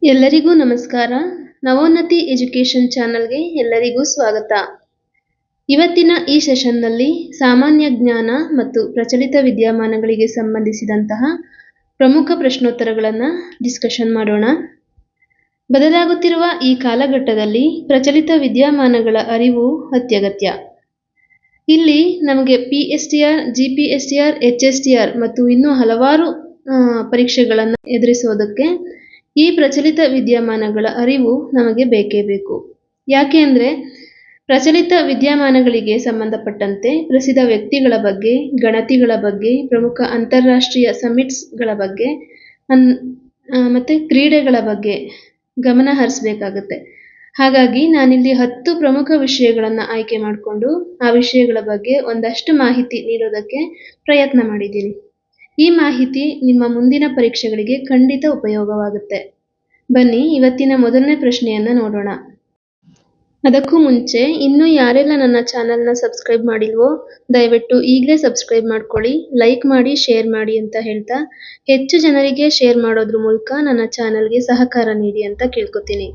ಎಲ್ಲರಿಗೂ ನಮಸ್ಕಾರ. ನವೋನ್ನತಿ ಎಜುಕೇಷನ್ ಚಾನಲ್ಗೆ ಎಲ್ಲರಿಗೂ ಸ್ವಾಗತ. ಇವತ್ತಿನ ಈ ಸೆಷನ್ನಲ್ಲಿ ಸಾಮಾನ್ಯ ಜ್ಞಾನ ಮತ್ತು ಪ್ರಚಲಿತ ವಿದ್ಯಮಾನಗಳಿಗೆ ಸಂಬಂಧಿಸಿದಂತಹ ಪ್ರಮುಖ ಪ್ರಶ್ನೋತ್ತರಗಳನ್ನು ಡಿಸ್ಕಷನ್ ಮಾಡೋಣ. ಬದಲಾಗುತ್ತಿರುವ ಈ ಕಾಲಘಟ್ಟದಲ್ಲಿ ಪ್ರಚಲಿತ ವಿದ್ಯಮಾನಗಳ ಅರಿವು ಅತ್ಯಗತ್ಯ. ಇಲ್ಲಿ ನಮಗೆ PSTR, GPSTR, HSTR ಮತ್ತು ಇನ್ನೂ ಹಲವಾರು ಪರೀಕ್ಷೆಗಳನ್ನು ಎದುರಿಸೋದಕ್ಕೆ ಈ ಪ್ರಚಲಿತ ವಿದ್ಯಮಾನಗಳ ಅರಿವು ನಮಗೆ ಬೇಕೇ ಬೇಕು. ಯಾಕೆ ಅಂದರೆ ಪ್ರಚಲಿತ ವಿದ್ಯಮಾನಗಳಿಗೆ ಸಂಬಂಧಪಟ್ಟಂತೆ ಪ್ರಸಿದ್ಧ ವ್ಯಕ್ತಿಗಳ ಬಗ್ಗೆ, ಗಣತಿಗಳ ಬಗ್ಗೆ, ಪ್ರಮುಖ ಅಂತಾರಾಷ್ಟ್ರೀಯ ಸಮಿಟ್ಸ್ಗಳ ಬಗ್ಗೆ ಮತ್ತು ಕ್ರೀಡೆಗಳ ಬಗ್ಗೆ ಗಮನ ಹರಿಸಬೇಕಾಗುತ್ತೆ. ಹಾಗಾಗಿ ನಾನಿಲ್ಲಿ 10 ಪ್ರಮುಖ ವಿಷಯಗಳನ್ನು ಆಯ್ಕೆ ಮಾಡಿಕೊಂಡು ಆ ವಿಷಯಗಳ ಬಗ್ಗೆ ಒಂದಷ್ಟು ಮಾಹಿತಿ ನೀಡೋದಕ್ಕೆ ಪ್ರಯತ್ನ ಮಾಡಿದ್ದೀನಿ. ಈ ಮಾಹಿತಿ ನಿಮ್ಮ ಮುಂದಿನ ಪರೀಕ್ಷೆಗಳಿಗೆ ಖಂಡಿತ ಉಪಯೋಗವಾಗುತ್ತೆ. ಬನ್ನಿ ಇವತ್ತಿನ ಮೊದಲನೇ ಪ್ರಶ್ನೆಯನ್ನು ನೋಡೋಣ. ಅದಕ್ಕೂ ಮುಂಚೆ ಇನ್ನೂ ಯಾರೆಲ್ಲ ನನ್ನ ಚಾನಲ್ನ ಸಬ್ಸ್ಕ್ರೈಬ್ ಮಾಡಿಲ್ವೋ ದಯವಿಟ್ಟು ಈಗಲೇ ಸಬ್ಸ್ಕ್ರೈಬ್ ಮಾಡ್ಕೊಳ್ಳಿ, ಲೈಕ್ ಮಾಡಿ, ಶೇರ್ ಮಾಡಿ ಅಂತ ಹೇಳ್ತಾ ಹೆಚ್ಚು ಜನರಿಗೆ ಶೇರ್ ಮಾಡೋದ್ರ ಮೂಲಕ ನನ್ನ ಚಾನಲ್ಗೆ ಸಹಕಾರ ನೀಡಿ ಅಂತ ಕೇಳ್ಕೊತೀನಿ.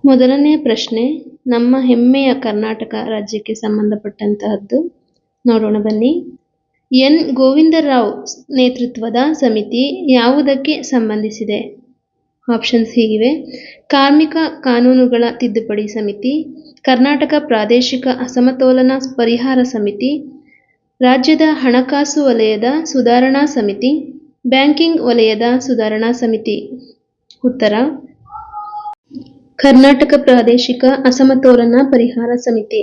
ಮೊದಲನೇ ಪ್ರಶ್ನೆ ನಮ್ಮ ಹೆಮ್ಮೆಯ ಕರ್ನಾಟಕ ರಾಜ್ಯಕ್ಕೆ ಸಂಬಂಧಪಟ್ಟಂತಹದ್ದು. ನೋಡೋಣ ಬನ್ನಿ. ಎನ್ ಗೋವಿಂದರಾವ್ ನೇತೃತ್ವದ ಸಮಿತಿ ಯಾವುದಕ್ಕೆ ಸಂಬಂಧಿಸಿದೆ? ಆಪ್ಷನ್ಸ್ ಹೀಗಿವೆ: ಕಾರ್ಮಿಕ ಕಾನೂನುಗಳ ತಿದ್ದುಪಡಿ ಸಮಿತಿ, ಕರ್ನಾಟಕ ಪ್ರಾದೇಶಿಕ ಅಸಮತೋಲನ ಪರಿಹಾರ ಸಮಿತಿ, ರಾಜ್ಯದ ಹಣಕಾಸು ವಲಯದ ಸುಧಾರಣಾ ಸಮಿತಿ, ಬ್ಯಾಂಕಿಂಗ್ ವಲಯದ ಸುಧಾರಣಾ ಸಮಿತಿ. ಉತ್ತರ: ಕರ್ನಾಟಕ ಪ್ರಾದೇಶಿಕ ಅಸಮತೋಲನ ಪರಿಹಾರ ಸಮಿತಿ.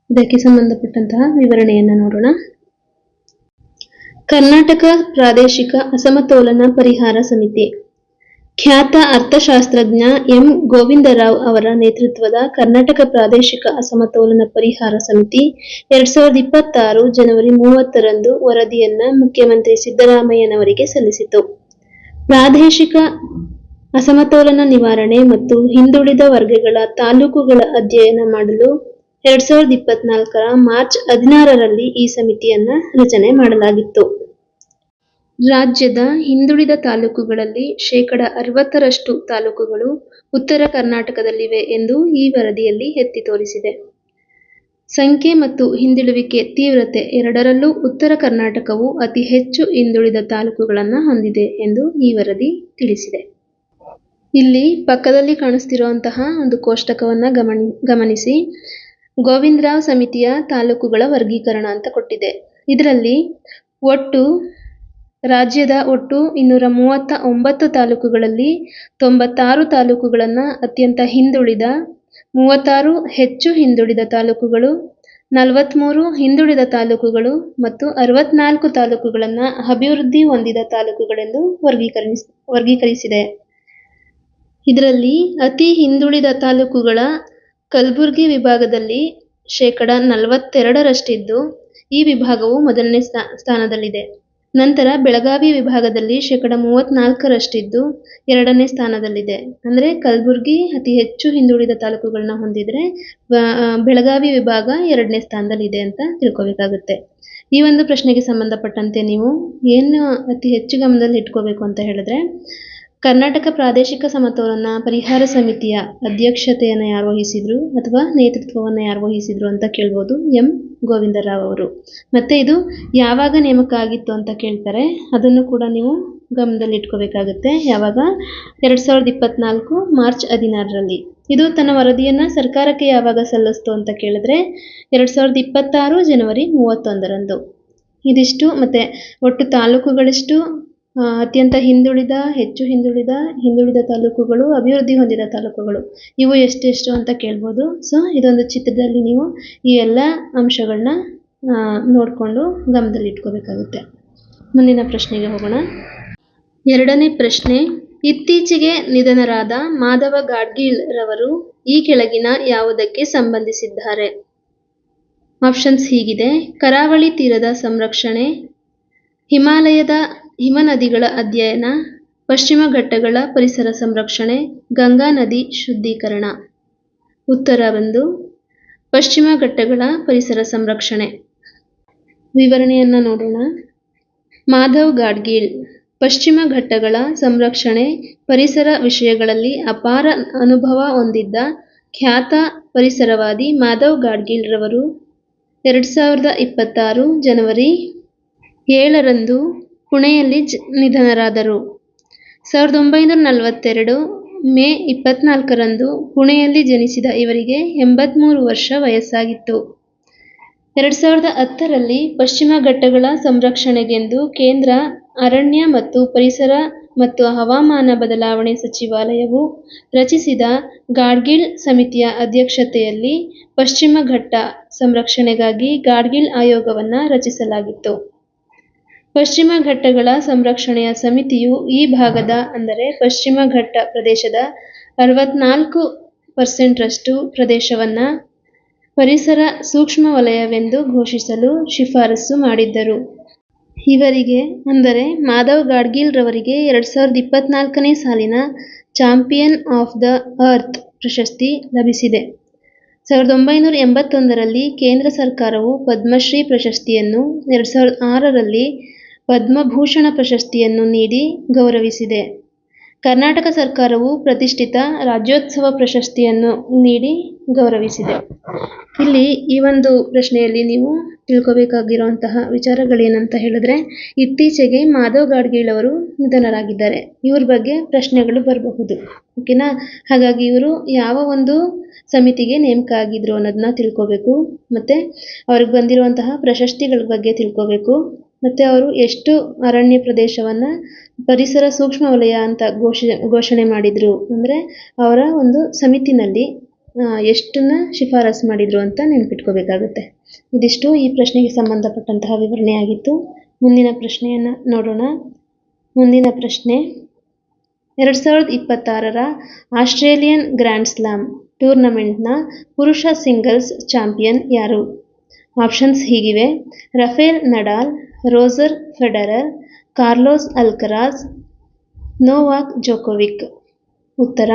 ಇದಕ್ಕೆ ಸಂಬಂಧಪಟ್ಟಂತಹ ವಿವರಣೆಯನ್ನು ನೋಡೋಣ. ಕರ್ನಾಟಕ ಪ್ರಾದೇಶಿಕ ಅಸಮತೋಲನ ಪರಿಹಾರ ಸಮಿತಿ ಖ್ಯಾತ ಅರ್ಥಶಾಸ್ತ್ರಜ್ಞ ಎಂ ಗೋವಿಂದರಾವ್ ಅವರ ನೇತೃತ್ವದ ಕರ್ನಾಟಕ ಪ್ರಾದೇಶಿಕ ಅಸಮತೋಲನ ಪರಿಹಾರ ಸಮಿತಿ 2026 ಜನವರಿ 30ರಂದು ವರದಿಯನ್ನು ಮುಖ್ಯಮಂತ್ರಿ ಸಿದ್ದರಾಮಯ್ಯನವರಿಗೆ ಸಲ್ಲಿಸಿತು. ಪ್ರಾದೇಶಿಕ ಅಸಮತೋಲನ ನಿವಾರಣೆ ಮತ್ತು ಹಿಂದುಳಿದ ವರ್ಗಗಳ ತಾಲೂಕುಗಳ ಅಧ್ಯಯನ ಮಾಡಲು 2024ರ ಮಾರ್ಚ್ 16ರಲ್ಲಿ ಈ ಸಮಿತಿಯನ್ನು ರಚನೆ ಮಾಡಲಾಗಿತ್ತು. ರಾಜ್ಯದ ಹಿಂದುಳಿದ ತಾಲೂಕುಗಳಲ್ಲಿ 60% ತಾಲೂಕುಗಳು ಉತ್ತರ ಕರ್ನಾಟಕದಲ್ಲಿವೆ ಎಂದು ಈ ವರದಿಯಲ್ಲಿ ಎತ್ತಿ ತೋರಿಸಿದೆ. ಸಂಖ್ಯೆ ಮತ್ತು ಹಿಂದುಳುವಿಕೆ ತೀವ್ರತೆ ಎರಡರಲ್ಲೂ ಉತ್ತರ ಕರ್ನಾಟಕವು ಅತಿ ಹೆಚ್ಚು ಹಿಂದುಳಿದ ತಾಲೂಕುಗಳನ್ನು ಹೊಂದಿದೆ ಎಂದು ಈ ವರದಿ ತಿಳಿಸಿದೆ. ಇಲ್ಲಿ ಪಕ್ಕದಲ್ಲಿ ಕಾಣಿಸ್ತಿರುವಂತಹ ಒಂದು ಕೋಷ್ಟಕವನ್ನು ಗಮನಿಸಿ. ಗೋವಿಂದರಾವ್ ಸಮಿತಿಯ ತಾಲೂಕುಗಳ ವರ್ಗೀಕರಣ ಅಂತ ಕೊಟ್ಟಿದೆ. ಇದರಲ್ಲಿ ರಾಜ್ಯದ ಒಟ್ಟು 239 ತಾಲೂಕುಗಳಲ್ಲಿ 96 ತಾಲೂಕುಗಳನ್ನು ಅತ್ಯಂತ ಹಿಂದುಳಿದ, 36 ಹೆಚ್ಚು ಹಿಂದುಳಿದ ತಾಲೂಕುಗಳು, 43 ಹಿಂದುಳಿದ ತಾಲೂಕುಗಳು ಮತ್ತು 64 ತಾಲೂಕುಗಳನ್ನು ಅಭಿವೃದ್ಧಿ ಹೊಂದಿದ ತಾಲೂಕುಗಳೆಂದು ವರ್ಗೀಕರಿಸಿದೆ. ಇದರಲ್ಲಿ ಅತಿ ಹಿಂದುಳಿದ ತಾಲೂಕುಗಳ ಕಲಬುರಗಿ ವಿಭಾಗದಲ್ಲಿ 42%ರಷ್ಟಿದ್ದು ಈ ವಿಭಾಗವು ಮೊದಲನೇ ಸ್ಥಾನದಲ್ಲಿದೆ. ನಂತರ ಬೆಳಗಾವಿ ವಿಭಾಗದಲ್ಲಿ 34%ರಷ್ಟಿದ್ದು ಎರಡನೇ ಸ್ಥಾನದಲ್ಲಿದೆ. ಅಂದರೆ ಕಲಬುರಗಿ ಅತಿ ಹೆಚ್ಚು ಹಿಂದುಳಿದ ತಾಲೂಕುಗಳನ್ನ ಹೊಂದಿದ್ರೆ ಬೆಳಗಾವಿ ವಿಭಾಗ 2ನೇ ಸ್ಥಾನದಲ್ಲಿದೆ ಅಂತ ತಿಳ್ಕೊಬೇಕಾಗುತ್ತೆ. ಈ ಒಂದು ಪ್ರಶ್ನೆಗೆ ಸಂಬಂಧಪಟ್ಟಂತೆ ನೀವು ಏನು ಅತಿ ಹೆಚ್ಚು ಗಮನದಲ್ಲಿ ಇಟ್ಕೋಬೇಕು ಅಂತ ಹೇಳಿದ್ರೆ, ಕರ್ನಾಟಕ ಪ್ರಾದೇಶಿಕ ಸಮತೋಲನ ಪರಿಹಾರ ಸಮಿತಿಯ ಅಧ್ಯಕ್ಷತೆಯನ್ನು ಯಾರು ವಹಿಸಿದ್ರು ಅಥವಾ ನೇತೃತ್ವವನ್ನು ಯಾರು ವಹಿಸಿದ್ರು ಅಂತ ಕೇಳ್ಬೋದು. ಎಂ ಗೋವಿಂದರಾವ್ ಅವರು. ಮತ್ತೆ ಇದು ಯಾವಾಗ ನೇಮಕ ಆಗಿತ್ತು ಅಂತ ಕೇಳ್ತಾರೆ, ಅದನ್ನು ಕೂಡ ನೀವು ಗಮನದಲ್ಲಿ ಇಟ್ಕೋಬೇಕಾಗುತ್ತೆ. ಯಾವಾಗ? 2024 ಮಾರ್ಚ್ 16ರಲ್ಲಿ. ಇದು ತನ್ನ ವರದಿಯನ್ನು ಸರ್ಕಾರಕ್ಕೆ ಯಾವಾಗ ಸಲ್ಲಿಸ್ತು ಅಂತ ಕೇಳಿದ್ರೆ 2026 ಜನವರಿ 31ರಂದು. ಇದಿಷ್ಟು. ಮತ್ತೆ ಒಟ್ಟು ತಾಲೂಕುಗಳಿಷ್ಟು, ಅತ್ಯಂತ ಹಿಂದುಳಿದ, ಹೆಚ್ಚು ಹಿಂದುಳಿದ ತಾಲೂಕುಗಳು, ಅಭಿವೃದ್ಧಿ ಹೊಂದಿದ ತಾಲೂಕುಗಳು, ಇವು ಎಷ್ಟೆಷ್ಟು ಅಂತ ಕೇಳ್ಬೋದು. ಸೊ ಇದೊಂದು ಚಿತ್ರದಲ್ಲಿ ನೀವು ಈ ಎಲ್ಲ ಅಂಶಗಳನ್ನ ನೋಡಿಕೊಂಡು ಗಮನದಲ್ಲಿ ಇಟ್ಕೋಬೇಕಾಗುತ್ತೆ. ಮುಂದಿನ ಪ್ರಶ್ನೆಗೆ ಹೋಗೋಣ. ಎರಡನೇ ಪ್ರಶ್ನೆ: ಇತ್ತೀಚೆಗೆ ನಿಧನರಾದ ಮಾಧವ ಗಾಡ್ಗೀಳ್ ರವರು ಈ ಕೆಳಗಿನ ಯಾವುದಕ್ಕೆ ಸಂಬಂಧಿಸಿದ್ದಾರೆ? ಆಪ್ಷನ್ಸ್ ಹೀಗಿದೆ: ಕರಾವಳಿ ತೀರದ ಸಂರಕ್ಷಣೆ, ಹಿಮಾಲಯದ ಹಿಮನದಿಗಳ ಅಧ್ಯಯನ, ಪಶ್ಚಿಮ ಘಟ್ಟಗಳ ಪರಿಸರ ಸಂರಕ್ಷಣೆ, ಗಂಗಾ ನದಿ ಶುದ್ಧೀಕರಣ. ಉತ್ತರ ಬಂದು ಪಶ್ಚಿಮ ಘಟ್ಟಗಳ ಪರಿಸರ ಸಂರಕ್ಷಣೆ. ವಿವರಣೆಯನ್ನು ನೋಡೋಣ. ಮಾಧವ್ ಗಾಡ್ಗೀಳ್ ಪಶ್ಚಿಮ ಘಟ್ಟಗಳ ಸಂರಕ್ಷಣೆ, ಪರಿಸರ ವಿಷಯಗಳಲ್ಲಿ ಅಪಾರ ಅನುಭವ ಹೊಂದಿದ್ದ ಖ್ಯಾತ ಪರಿಸರವಾದಿ ಮಾಧವ್ ಗಾಡ್ಗೀಳ್ ರವರು 2026 ಜನವರಿ 7ರಂದು ಪುಣೆಯಲ್ಲಿ ನಿಧನರಾದರು. 1942 ಮೇ 24ರಂದು ಪುಣೆಯಲ್ಲಿ ಜನಿಸಿದ ಇವರಿಗೆ 83 ವರ್ಷ ವಯಸ್ಸಾಗಿತ್ತು. 2010ರಲ್ಲಿ ಪಶ್ಚಿಮ ಘಟ್ಟಗಳ ಸಂರಕ್ಷಣೆಗೆಂದು ಕೇಂದ್ರ ಅರಣ್ಯ ಮತ್ತು ಪರಿಸರ ಮತ್ತು ಹವಾಮಾನ ಬದಲಾವಣೆ ಸಚಿವಾಲಯವು ರಚಿಸಿದ ಗಾಡ್ಗೀಳ್ ಸಮಿತಿಯ ಅಧ್ಯಕ್ಷತೆಯಲ್ಲಿ ಪಶ್ಚಿಮ ಘಟ್ಟ ಸಂರಕ್ಷಣೆಗಾಗಿ ಗಾಡ್ಗೀಳ್ ಆಯೋಗವನ್ನು ರಚಿಸಲಾಗಿತ್ತು. ಪಶ್ಚಿಮ ಘಟ್ಟಗಳ ಸಂರಕ್ಷಣೆಯ ಸಮಿತಿಯು ಈ ಭಾಗದ ಅಂದರೆ ಪಶ್ಚಿಮ ಘಟ್ಟ ಪ್ರದೇಶದ 64% ಪ್ರದೇಶವನ್ನು ಪರಿಸರ ಸೂಕ್ಷ್ಮ ವಲಯವೆಂದು ಘೋಷಿಸಲು ಶಿಫಾರಸು ಮಾಡಿದ್ದರು. ಇವರಿಗೆ ಅಂದರೆ ಮಾಧವ್ ಗಾಡ್ಗೀಳ್ ರವರಿಗೆ 2024ನೇ ಸಾಲಿನ ಚಾಂಪಿಯನ್ ಆಫ್ ದ ಅರ್ತ್ ಪ್ರಶಸ್ತಿ ಲಭಿಸಿದೆ. 1981ರಲ್ಲಿ ಕೇಂದ್ರ ಸರ್ಕಾರವು ಪದ್ಮಶ್ರೀ ಪ್ರಶಸ್ತಿಯನ್ನು, 2006ರಲ್ಲಿ ಪದ್ಮಭೂಷಣ ಪ್ರಶಸ್ತಿಯನ್ನು ನೀಡಿ ಗೌರವಿಸಿದೆ. ಕರ್ನಾಟಕ ಸರ್ಕಾರವು ಪ್ರತಿಷ್ಠಿತ ರಾಜ್ಯೋತ್ಸವ ಪ್ರಶಸ್ತಿಯನ್ನು ನೀಡಿ ಗೌರವಿಸಿದೆ. ಇಲ್ಲಿ ಈ ಒಂದು ಪ್ರಶ್ನೆಯಲ್ಲಿ ನೀವು ತಿಳ್ಕೋಬೇಕಾಗಿರುವಂತಹ ವಿಚಾರಗಳೇನಂತ ಹೇಳಿದ್ರೆ, ಇತ್ತೀಚೆಗೆ ಮಾಧವ್ ಗಾಡ್ಗೀಳ್ ಅವರು ನಿಧನರಾಗಿದ್ದಾರೆ. ಇವ್ರ ಬಗ್ಗೆ ಪ್ರಶ್ನೆಗಳು ಬರಬಹುದು. ಓಕೆನಾ? ಹಾಗಾಗಿ ಇವರು ಯಾವ ಒಂದು ಸಮಿತಿಗೆ ನೇಮಕ ಆಗಿದ್ರು ಅನ್ನೋದನ್ನ ತಿಳ್ಕೋಬೇಕು. ಮತ್ತು ಅವ್ರಿಗೆ ಬಂದಿರುವಂತಹ ಪ್ರಶಸ್ತಿಗಳ ಬಗ್ಗೆ ತಿಳ್ಕೋಬೇಕು. ಮತ್ತು ಅವರು ಎಷ್ಟು ಅರಣ್ಯ ಪ್ರದೇಶವನ್ನು ಪರಿಸರ ಸೂಕ್ಷ್ಮ ವಲಯ ಅಂತ ಘೋಷಣೆ ಮಾಡಿದರು ಅಂದರೆ ಅವರ ಒಂದು ಸಮಿತಿನಲ್ಲಿ ಎಷ್ಟನ್ನು ಶಿಫಾರಸು ಮಾಡಿದರು ಅಂತ ನೆನಪಿಟ್ಕೋಬೇಕಾಗುತ್ತೆ. ಇದಿಷ್ಟು ಈ ಪ್ರಶ್ನೆಗೆ ಸಂಬಂಧಪಟ್ಟಂತಹ ವಿವರಣೆಯಾಗಿತ್ತು. ಮುಂದಿನ ಪ್ರಶ್ನೆಯನ್ನು ನೋಡೋಣ. ಮುಂದಿನ ಪ್ರಶ್ನೆ, 2026ರ ಆಸ್ಟ್ರೇಲಿಯನ್ ಗ್ರ್ಯಾಂಡ್ ಸ್ಲಾಮ್ ಟೂರ್ನಮೆಂಟ್ನ ಪುರುಷ ಸಿಂಗಲ್ಸ್ ಚಾಂಪಿಯನ್ ಯಾರು? ಆಪ್ಷನ್ಸ್ ಹೀಗಿವೆ: Rafael Nadal, Roger Federer, Carlos Alcaraz, Novak Djokovic. ಉತ್ತರ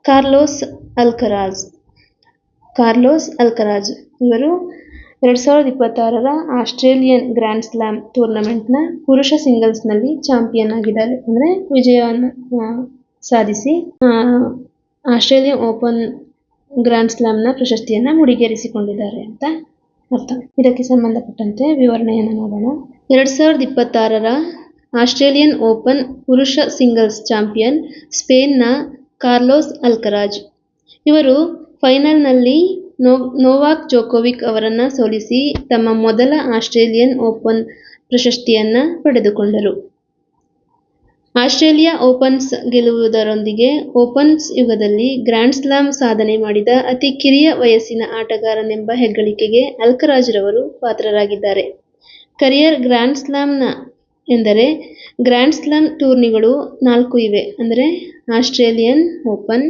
ಕಾರ್ಲೋಸ್ ಅಲ್ಕರಾಜ್. ಇವರು 2026ರ ಆಸ್ಟ್ರೇಲಿಯನ್ ಗ್ರ್ಯಾಂಡ್ ಸ್ಲಾಮ್ ಟೂರ್ನಮೆಂಟ್ನ ಪುರುಷ ಸಿಂಗಲ್ಸ್ನಲ್ಲಿ ಚಾಂಪಿಯನ್ ಆಗಿದ್ದಾರೆ. ಅಂದರೆ ವಿಜಯವನ್ನು ಸಾಧಿಸಿ ಆಸ್ಟ್ರೇಲಿಯನ್ ಓಪನ್ ಗ್ರ್ಯಾಂಡ್ ಸ್ಲಾಮ್ನ ಪ್ರಶಸ್ತಿಯನ್ನು ಮುಡಿಗೇರಿಸಿಕೊಂಡಿದ್ದಾರೆ ಅಂತ ಅರ್ಥ. ಇದಕ್ಕೆ ಸಂಬಂಧಪಟ್ಟಂತೆ ವಿವರಣೆಯನ್ನು ನೋಡೋಣ. 2026ರ ಆಸ್ಟ್ರೇಲಿಯನ್ ಓಪನ್ ಪುರುಷ ಸಿಂಗಲ್ಸ್ ಚಾಂಪಿಯನ್ ಸ್ಪೇನ್ನ ಕಾರ್ಲೋಸ್ ಅಲ್ಕರಾಜ್. ಇವರು ಫೈನಲ್ನಲ್ಲಿ ನೊವಾಕ್ ಜೊಕೋವಿಕ್ ಅವರನ್ನು ಸೋಲಿಸಿ ತಮ್ಮ ಮೊದಲ ಆಸ್ಟ್ರೇಲಿಯನ್ ಓಪನ್ ಪ್ರಶಸ್ತಿಯನ್ನು ಪಡೆದುಕೊಂಡರು. ಆಸ್ಟ್ರೇಲಿಯಾ ಓಪನ್ಸ್ ಗೆಲ್ಲುವುದರೊಂದಿಗೆ ಓಪನ್ಸ್ ಯುಗದಲ್ಲಿ ಗ್ರ್ಯಾಂಡ್ ಸ್ಲಾಮ್ ಸಾಧನೆ ಮಾಡಿದ ಅತಿ ಕಿರಿಯ ವಯಸ್ಸಿನ ಆಟಗಾರನೆಂಬ ಹೆಗ್ಗಳಿಕೆಗೆ ಅಲ್ಕರಾಜ್ ರವರು ಪಾತ್ರರಾಗಿದ್ದಾರೆ. ಕರಿಯರ್ ಗ್ರ್ಯಾಂಡ್ ಸ್ಲಾಮ್ನ ಎಂದರೆ ಗ್ರ್ಯಾಂಡ್ ಸ್ಲಾಮ್ ಟೂರ್ನಿಗಳು 4 ಇವೆ. ಅಂದರೆ Australian open,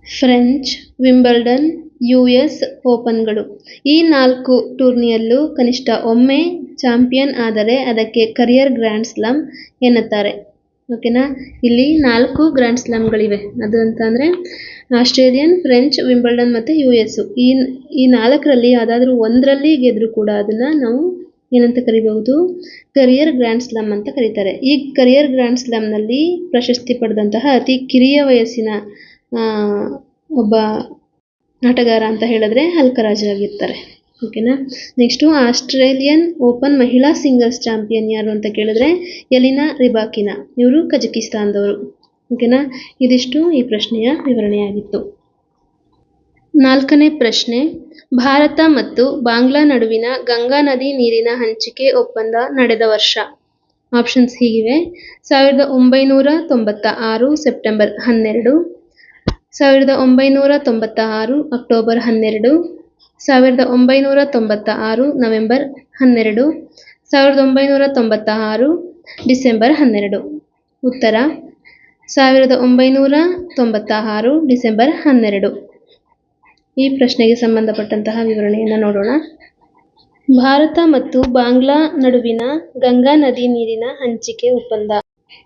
French, Wimbledon, US ಓಪನ್ಗಳು. ಈ 4 ಟೂರ್ನಿಯಲ್ಲೂ ಕನಿಷ್ಠ ಒಮ್ಮೆ ಚಾಂಪಿಯನ್ ಆದರೆ ಅದಕ್ಕೆ ಕರಿಯರ್ ಗ್ರ್ಯಾಂಡ್ ಸ್ಲಾಮ್ ಎನ್ನುತ್ತಾರೆ. ಓಕೆನಾ? ಇಲ್ಲಿ 4 ಗ್ರ್ಯಾಂಡ್ ಸ್ಲಾಮ್ಗಳಿವೆ. ಅದು ಅಂತಂದರೆ ಆಸ್ಟ್ರೇಲಿಯನ್, ಫ್ರೆಂಚ್, ವಿಂಬಲ್ಡನ್ ಮತ್ತು US. ಈ 4ರಲ್ಲಿ ಯಾವುದಾದ್ರೂ ಒಂದರಲ್ಲಿ ಗೆದ್ದರೂ ಕೂಡ ಅದನ್ನು ನಾವು ಏನಂತ ಕರಿಬಹುದು? ಕರಿಯರ್ ಗ್ರ್ಯಾಂಡ್ ಸ್ಲಾಮ್ ಅಂತ ಕರೀತಾರೆ. ಈ ಕರಿಯರ್ ಗ್ರ್ಯಾಂಡ್ ಸ್ಲಾಮ್ನಲ್ಲಿ ಪ್ರಶಸ್ತಿ ಪಡೆದಂತಹ ಅತಿ ಕಿರಿಯ ವಯಸ್ಸಿನ ಒಬ್ಬ ಆಟಗಾರ ಅಂತ ಹೇಳಿದ್ರೆ ಅಲ್ಕರಾಜ್ ಆಗಿರ್ತಾರೆ. ಓಕೆನಾ? ನೆಕ್ಸ್ಟು ಆಸ್ಟ್ರೇಲಿಯನ್ ಓಪನ್ ಮಹಿಳಾ ಸಿಂಗಲ್ಸ್ ಚಾಂಪಿಯನ್ ಯಾರು ಅಂತ ಕೇಳಿದ್ರೆ ಎಲಿನಾ ರಿಬಾಕಿನಾ. ಇವರು ಕಜಕಿಸ್ತಾನದವರು. ಓಕೆನಾ? ಇದಿಷ್ಟು ಈ ಪ್ರಶ್ನೆಯ ವಿವರಣೆಯಾಗಿತ್ತು. 4ನೇ ಪ್ರಶ್ನೆ, ಭಾರತ ಮತ್ತು ಬಾಂಗ್ಲಾ ನಡುವಿನ ಗಂಗಾ ನದಿ ನೀರಿನ ಹಂಚಿಕೆ ಒಪ್ಪಂದ ನಡೆದ ವರ್ಷ. ಆಪ್ಷನ್ಸ್ ಹೀಗಿವೆ: 1996 ಸೆಪ್ಟೆಂಬರ್ 12, 1996 ಅಕ್ಟೋಬರ್ 12, 1996 ನವೆಂಬರ್ 12, 1996 ಡಿಸೆಂಬರ್ 12. ಉತ್ತರ 1996 ಡಿಸೆಂಬರ್ 12. ಈ ಪ್ರಶ್ನೆಗೆ ಸಂಬಂಧಪಟ್ಟಂತಹ ವಿವರಣೆಯನ್ನು ನೋಡೋಣ. ಭಾರತ ಮತ್ತು ಬಾಂಗ್ಲಾ ನಡುವಿನ ಗಂಗಾ ನದಿ ನೀರಿನ ಹಂಚಿಕೆ ಒಪ್ಪಂದ.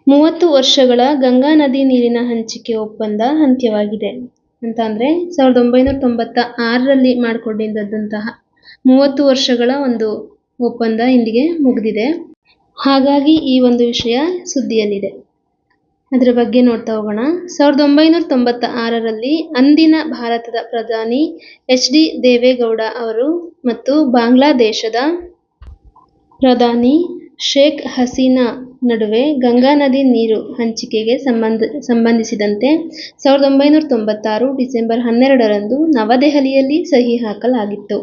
30 ವರ್ಷಗಳ ಗಂಗಾ ನದಿ ನೀರಿನ ಹಂಚಿಕೆ ಒಪ್ಪಂದ ಅಂತ್ಯವಾಗಿದೆ. ಅಂತ ಅಂದರೆ 1996ರಲ್ಲಿ ಮಾಡಿಕೊಂಡಿದ್ದಂತಹ 30 ವರ್ಷಗಳ ಒಂದು ಒಪ್ಪಂದ ಇಂದಿಗೆ ಮುಗಿದಿದೆ. ಹಾಗಾಗಿ ಈ ಒಂದು ವಿಷಯ ಸುದ್ದಿಯಲ್ಲಿದೆ. ಅದರ ಬಗ್ಗೆ ನೋಡ್ತಾ ಹೋಗೋಣ. 1996ರಲ್ಲಿ ಅಂದಿನ ಭಾರತದ ಪ್ರಧಾನಿ ಎಚ್ ಡಿ ದೇವೇಗೌಡ ಅವರು ಮತ್ತು ಬಾಂಗ್ಲಾದೇಶದ ಪ್ರಧಾನಿ ಶೇಖ್ ಹಸೀನಾ ನಡುವೆ ಗಂಗಾ ನದಿ ನೀರು ಹಂಚಿಕೆಗೆ ಸಂಬಂಧಿಸಿದಂತೆ 1996 ಡಿಸೆಂಬರ್ 12ರಂದು ನವದೆಹಲಿಯಲ್ಲಿ ಸಹಿ ಹಾಕಲಾಗಿತ್ತು.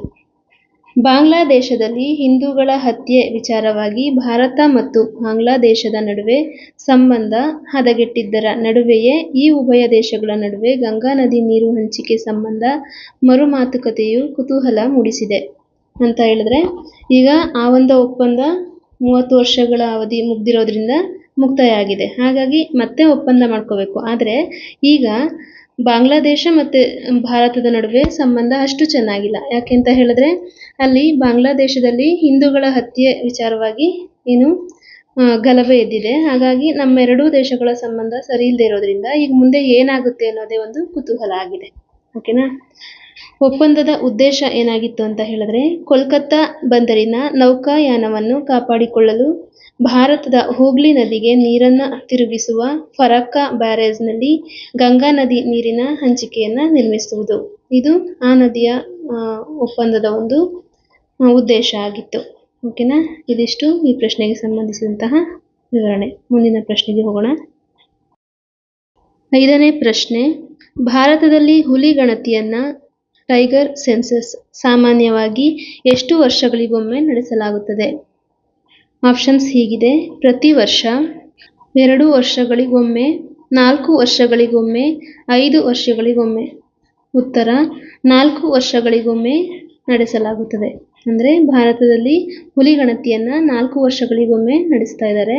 ಬಾಂಗ್ಲಾದೇಶದಲ್ಲಿ ಹಿಂದೂಗಳ ಹತ್ಯೆ ವಿಚಾರವಾಗಿ ಭಾರತ ಮತ್ತು ಬಾಂಗ್ಲಾದೇಶದ ನಡುವೆ ಸಂಬಂಧ ಹದಗೆಟ್ಟಿದ್ದರ ನಡುವೆಯೇ ಈ ಉಭಯ ದೇಶಗಳ ನಡುವೆ ಗಂಗಾ ನದಿ ನೀರು ಹಂಚಿಕೆ ಸಂಬಂಧ ಮರು ಮಾತುಕತೆಯು ಕುತೂಹಲ ಮೂಡಿಸಿದೆ. ಅಂತ ಹೇಳಿದ್ರೆ ಈಗ ಆ ಒಂದು ಒಪ್ಪಂದ 30 ವರ್ಷಗಳ ಅವಧಿ ಮುಗ್ದಿರೋದ್ರಿಂದ ಮುಕ್ತಾಯ ಆಗಿದೆ. ಹಾಗಾಗಿ ಮತ್ತೆ ಒಪ್ಪಂದ ಮಾಡ್ಕೋಬೇಕು. ಆದರೆ ಈಗ ಬಾಂಗ್ಲಾದೇಶ ಮತ್ತು ಭಾರತದ ನಡುವೆ ಸಂಬಂಧ ಅಷ್ಟು ಚೆನ್ನಾಗಿಲ್ಲ. ಯಾಕೆಂತ ಹೇಳಿದ್ರೆ ಅಲ್ಲಿ ಬಾಂಗ್ಲಾದೇಶದಲ್ಲಿ ಹಿಂದೂಗಳ ಹತ್ಯೆ ವಿಚಾರವಾಗಿ ಗಲಭೆ ಎದ್ದಿದೆ. ಹಾಗಾಗಿ ನಮ್ಮೆರಡೂ ದೇಶಗಳ ಸಂಬಂಧ ಸರಿ ಇಲ್ಲದೆ ಇರೋದ್ರಿಂದ ಈಗ ಮುಂದೆ ಏನಾಗುತ್ತೆ ಅನ್ನೋದೇ ಒಂದು ಕುತೂಹಲ ಆಗಿದೆ. ಓಕೆನಾ. ಒಪ್ಪಂದದ ಉದ್ದೇಶ ಏನಾಗಿತ್ತು ಅಂತ ಹೇಳಿದ್ರೆ ಕೋಲ್ಕತ್ತಾ ಬಂದರಿನ ನೌಕಾಯಾನವನ್ನು ಕಾಪಾಡಿಕೊಳ್ಳಲು ಭಾರತದ ಹೂಗ್ಲಿ ನದಿಗೆ ನೀರನ್ನು ತಿರುಗಿಸುವ ಫರಕ್ಕಾ ಬ್ಯಾರೇಜ್ನಲ್ಲಿ ಗಂಗಾ ನದಿ ನೀರಿನ ಹಂಚಿಕೆಯನ್ನು ನಿರ್ಮಿಸುವುದು. ಇದು ಆ ನದಿಯ ಒಪ್ಪಂದದ ಒಂದು ಉದ್ದೇಶ ಆಗಿತ್ತು. ಓಕೆನಾ. ಇದಿಷ್ಟು ಈ ಪ್ರಶ್ನೆಗೆ ಸಂಬಂಧಿಸಿದಂತಹ ವಿವರಣೆ. ಮುಂದಿನ ಪ್ರಶ್ನೆಗೆ ಹೋಗೋಣ. 5ನೇ ಪ್ರಶ್ನೆ. ಭಾರತದಲ್ಲಿ ಹುಲಿ ಗಣತಿಯನ್ನ ಟೈಗರ್ ಸೆನ್ಸಸ್ ಸಾಮಾನ್ಯವಾಗಿ ಎಷ್ಟು ವರ್ಷಗಳಿಗೊಮ್ಮೆ ನಡೆಸಲಾಗುತ್ತದೆ? ಆಪ್ಷನ್ಸ್ ಹೀಗಿದೆ. ಪ್ರತಿ ವರ್ಷ, 2 ವರ್ಷಗಳಿಗೊಮ್ಮೆ, 4 ವರ್ಷಗಳಿಗೊಮ್ಮೆ, 5 ವರ್ಷಗಳಿಗೊಮ್ಮೆ. ಉತ್ತರ 4 ವರ್ಷಗಳಿಗೊಮ್ಮೆ ನಡೆಸಲಾಗುತ್ತದೆ. ಅಂದರೆ ಭಾರತದಲ್ಲಿ ಹುಲಿ ಗಣತಿಯನ್ನು 4 ವರ್ಷಗಳಿಗೊಮ್ಮೆ ನಡೆಸ್ತಾ ಇದ್ದಾರೆ.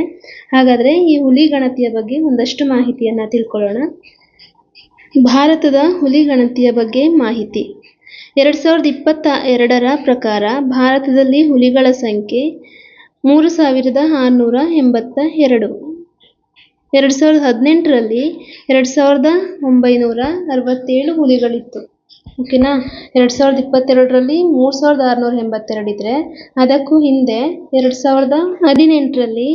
ಹಾಗಾದರೆ ಈ ಹುಲಿ ಗಣತಿಯ ಬಗ್ಗೆ ಒಂದಷ್ಟು ಮಾಹಿತಿಯನ್ನು ತಿಳ್ಕೊಳ್ಳೋಣ. ಭಾರತದ ಹುಲಿ ಗಣತಿಯ ಬಗ್ಗೆ ಮಾಹಿತಿ. 2022ರ ಪ್ರಕಾರ ಭಾರತದಲ್ಲಿ ಹುಲಿಗಳ ಸಂಖ್ಯೆ 3682. 2018ರಲ್ಲಿ 2967 ಹುಲಿಗಳಿತ್ತು. ಓಕೆನಾ. 2022ರಲ್ಲಿ 3682 ಇದ್ರೆ ಅದಕ್ಕೂ ಹಿಂದೆ 2018ರಲ್ಲಿ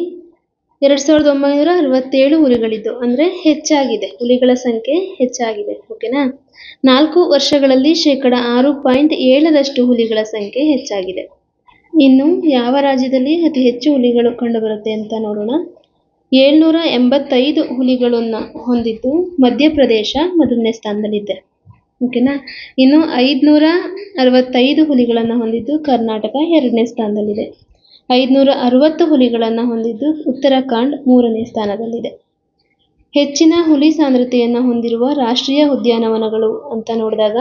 2967 ಹುಲಿಗಳಿದ್ದು. ಅಂದರೆ ಹೆಚ್ಚಾಗಿದೆ, ಹುಲಿಗಳ ಸಂಖ್ಯೆ ಹೆಚ್ಚಾಗಿದೆ. ಓಕೆನಾ. 4 ವರ್ಷಗಳಲ್ಲಿ 6.7% ಹುಲಿಗಳ ಸಂಖ್ಯೆ ಹೆಚ್ಚಾಗಿದೆ. ಇನ್ನು ಯಾವ ರಾಜ್ಯದಲ್ಲಿ ಅತಿ ಹೆಚ್ಚು ಹುಲಿಗಳು ಕಂಡುಬರುತ್ತೆ ಅಂತ ನೋಡೋಣ. 785 ಹುಲಿಗಳನ್ನು ಹೊಂದಿದ್ದು ಮಧ್ಯಪ್ರದೇಶ ಮೊದಲನೇ ಸ್ಥಾನದಲ್ಲಿದೆ. ಓಕೆನಾ. ಇನ್ನು 565 ಹುಲಿಗಳನ್ನು ಹೊಂದಿದ್ದು ಕರ್ನಾಟಕ 2ನೇ ಸ್ಥಾನದಲ್ಲಿದೆ. 560 ಹುಲಿಗಳನ್ನು ಹೊಂದಿದ್ದು ಉತ್ತರಾಖಂಡ್ 3ನೇ ಸ್ಥಾನದಲ್ಲಿದೆ. ಹೆಚ್ಚಿನ ಹುಲಿ ಸಾಂದ್ರತೆಯನ್ನು ಹೊಂದಿರುವ ರಾಷ್ಟ್ರೀಯ ಉದ್ಯಾನವನಗಳು ಅಂತ ನೋಡಿದಾಗ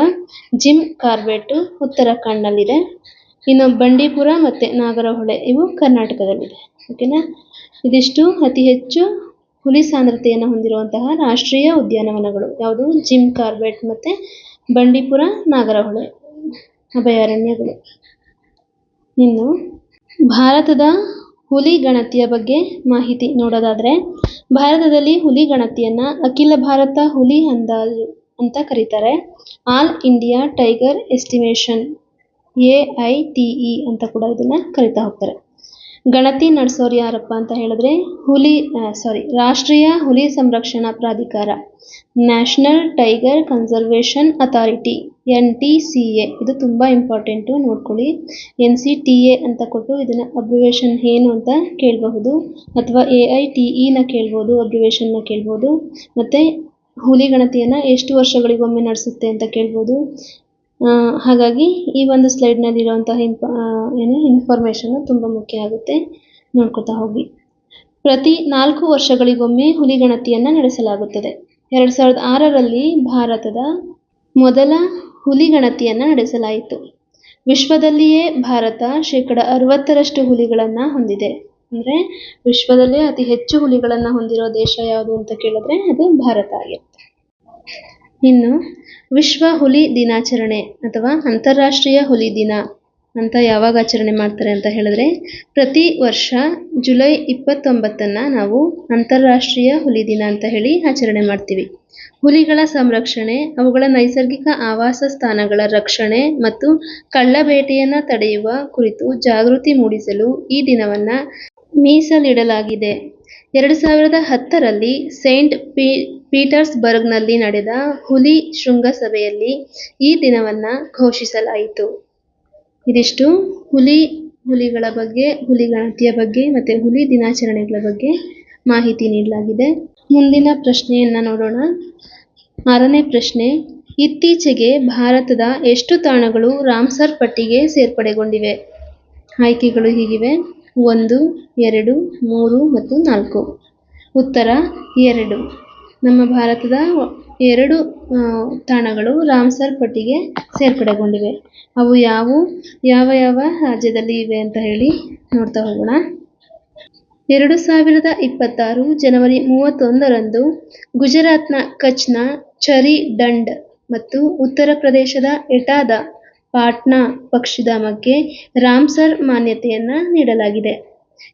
ಜಿಮ್ ಕಾರ್ಬೆಟ್ ಉತ್ತರಾಖಂಡ್ನಲ್ಲಿದೆ. ಇನ್ನು ಬಂಡೀಪುರ ಮತ್ತು ನಾಗರಹೊಳೆ ಇವು ಕರ್ನಾಟಕದಲ್ಲಿದೆ. ಓಕೆನಾ. ಇದಿಷ್ಟು ಅತಿ ಹೆಚ್ಚು ಹುಲಿ ಸಾಂದ್ರತೆಯನ್ನು ಹೊಂದಿರುವಂತಹ ರಾಷ್ಟ್ರೀಯ ಉದ್ಯಾನವನಗಳು ಯಾವುದು? ಜಿಮ್ ಕಾರ್ಬೆಟ್ ಮತ್ತು ಬಂಡೀಪುರ ನಾಗರಹೊಳೆ ಅಭಯಾರಣ್ಯಗಳು. ಇನ್ನು ಭಾರತದ ಹುಲಿ ಗಣತಿಯ ಬಗ್ಗೆ ಮಾಹಿತಿ ನೋಡೋದಾದರೆ ಭಾರತದಲ್ಲಿ ಹುಲಿ ಗಣತಿಯನ್ನು ಅಖಿಲ ಭಾರತ ಹುಲಿ ಅಂದಾಜು ಅಂತ ಕರೀತಾರೆ. All India tiger estimation AITE ಅಂತ ಕೂಡ ಇದನ್ನು ಕರಿತಾ ಹೋಗ್ತಾರೆ. ಗಣತಿ ನಡೆಸೋರು ಯಾರಪ್ಪ ಅಂತ ಹೇಳಿದ್ರೆ ರಾಷ್ಟ್ರೀಯ ಹುಲಿ ಸಂರಕ್ಷಣಾ ಪ್ರಾಧಿಕಾರ, national tiger conservation authority NTCA. ಇದು ತುಂಬ ಇಂಪಾರ್ಟೆಂಟು, ನೋಡ್ಕೊಳ್ಳಿ. NCTA ಅಂತ ಕೊಟ್ಟು ಇದನ್ನ ಅಬ್ರಿವೇಷನ್ ಏನು ಅಂತ ಕೇಳಬಹುದು, ಅಥವಾ AITE ನ ಕೇಳ್ಬೋದು, ಅಬ್ರಿವೇಷನ್ನ ಕೇಳ್ಬೋದು. ಮತ್ತು ಹುಲಿ ಗಣತಿಯನ್ನು ಎಷ್ಟು ವರ್ಷಗಳಿಗೊಮ್ಮೆ ನಡೆಸುತ್ತೆ ಅಂತ ಕೇಳ್ಬೋದು. ಹಾಗಾಗಿ ಈ ಒಂದು ಸ್ಲೈಡ್ನಲ್ಲಿರುವಂತಹ ಇನ್ಫಾರ್ಮೇಷನ್ ತುಂಬ ಮುಖ್ಯ ಆಗುತ್ತೆ, ನೋಡ್ಕೊತಾ ಹೋಗಿ. ಪ್ರತಿ 4 ವರ್ಷಗಳಿಗೊಮ್ಮೆ ಹುಲಿ ಗಣತಿಯನ್ನು ನಡೆಸಲಾಗುತ್ತದೆ. 2006ರಲ್ಲಿ ಭಾರತದ ಮೊದಲ ಹುಲಿ ಗಣತಿಯನ್ನು ನಡೆಸಲಾಯಿತು. ವಿಶ್ವದಲ್ಲಿಯೇ ಭಾರತ 60% ಹುಲಿಗಳನ್ನು ಹೊಂದಿದೆ. ಅಂದರೆ ವಿಶ್ವದಲ್ಲೇ ಅತಿ ಹೆಚ್ಚು ಹುಲಿಗಳನ್ನು ಹೊಂದಿರೋ ದೇಶ ಯಾವುದು ಅಂತ ಕೇಳಿದ್ರೆ ಅದು ಭಾರತ ಆಗಿರುತ್ತೆ. ಇನ್ನು ವಿಶ್ವ ಹುಲಿ ದಿನಾಚರಣೆ ಅಥವಾ ಅಂತಾರಾಷ್ಟ್ರೀಯ ಹುಲಿ ದಿನ ಅಂತ ಯಾವಾಗ ಆಚರಣೆ ಮಾಡ್ತಾರೆ ಅಂತ ಹೇಳಿದ್ರೆ ಪ್ರತಿ ವರ್ಷ ಜುಲೈ 29ನ್ನು ನಾವು ಅಂತಾರಾಷ್ಟ್ರೀಯ ಹುಲಿ ದಿನ ಅಂತ ಹೇಳಿ ಆಚರಣೆ ಮಾಡ್ತೀವಿ. ಹುಲಿಗಳ ಸಂರಕ್ಷಣೆ, ಅವುಗಳ ನೈಸರ್ಗಿಕ ಆವಾಸ ಸ್ಥಾನಗಳ ರಕ್ಷಣೆ ಮತ್ತು ಕಳ್ಳಬೇಟೆಯನ್ನು ತಡೆಯುವ ಕುರಿತು ಜಾಗೃತಿ ಮೂಡಿಸಲು ಈ ದಿನವನ್ನು ಮೀಸಲಿಡಲಾಗಿದೆ. 2010ರಲ್ಲಿ ಸೇಂಟ್ ಪೀಟರ್ಸ್ಬರ್ಗ್ನಲ್ಲಿ ನಡೆದ ಹುಲಿ ಶೃಂಗಸಭೆಯಲ್ಲಿ ಈ ದಿನವನ್ನು ಘೋಷಿಸಲಾಯಿತು. ಇದಿಷ್ಟು ಹುಲಿಗಳ ಬಗ್ಗೆ, ಹುಲಿ ಗಣತಿಯ ಬಗ್ಗೆ ಮತ್ತು ಹುಲಿ ದಿನಾಚರಣೆಗಳ ಬಗ್ಗೆ ಮಾಹಿತಿ ನೀಡಲಾಗಿದೆ. ಮುಂದಿನ ಪ್ರಶ್ನೆಯನ್ನು ನೋಡೋಣ. 6ನೇ ಪ್ರಶ್ನೆ. ಇತ್ತೀಚೆಗೆ ಭಾರತದ ಎಷ್ಟು ತಾಣಗಳು ರಾಮ್ಸರ್ ಪಟ್ಟಿಗೆ ಸೇರ್ಪಡೆಗೊಂಡಿವೆ? ಆಯ್ಕೆಗಳು ಹೀಗಿವೆ: 1, 2, 3 ಮತ್ತು 4. ಉತ್ತರ 2. ನಮ್ಮ ಭಾರತದ 2 ತಾಣಗಳು ರಾಮ್ಸರ್ ಪಟ್ಟಿಗೆ ಸೇರ್ಪಡೆಗೊಂಡಿವೆ. ಅವು ಯಾವ ರಾಜ್ಯದಲ್ಲಿ ಇವೆ ಅಂತ ಹೇಳಿ ನೋಡ್ತಾ ಹೋಗೋಣ. 2026 ಜನವರಿ 31ರಂದು ಗುಜರಾತ್ನ ಕಚ್ನ ಚರಿ ದಂಡ್ ಮತ್ತು ಉತ್ತರ ಪ್ರದೇಶದ ಎಟಾದ ಪಾಟ್ನಾ ಪಕ್ಷಿಧಾಮಕ್ಕೆ ರಾಮ್ಸರ್ ಮಾನ್ಯತೆಯನ್ನು ನೀಡಲಾಗಿದೆ.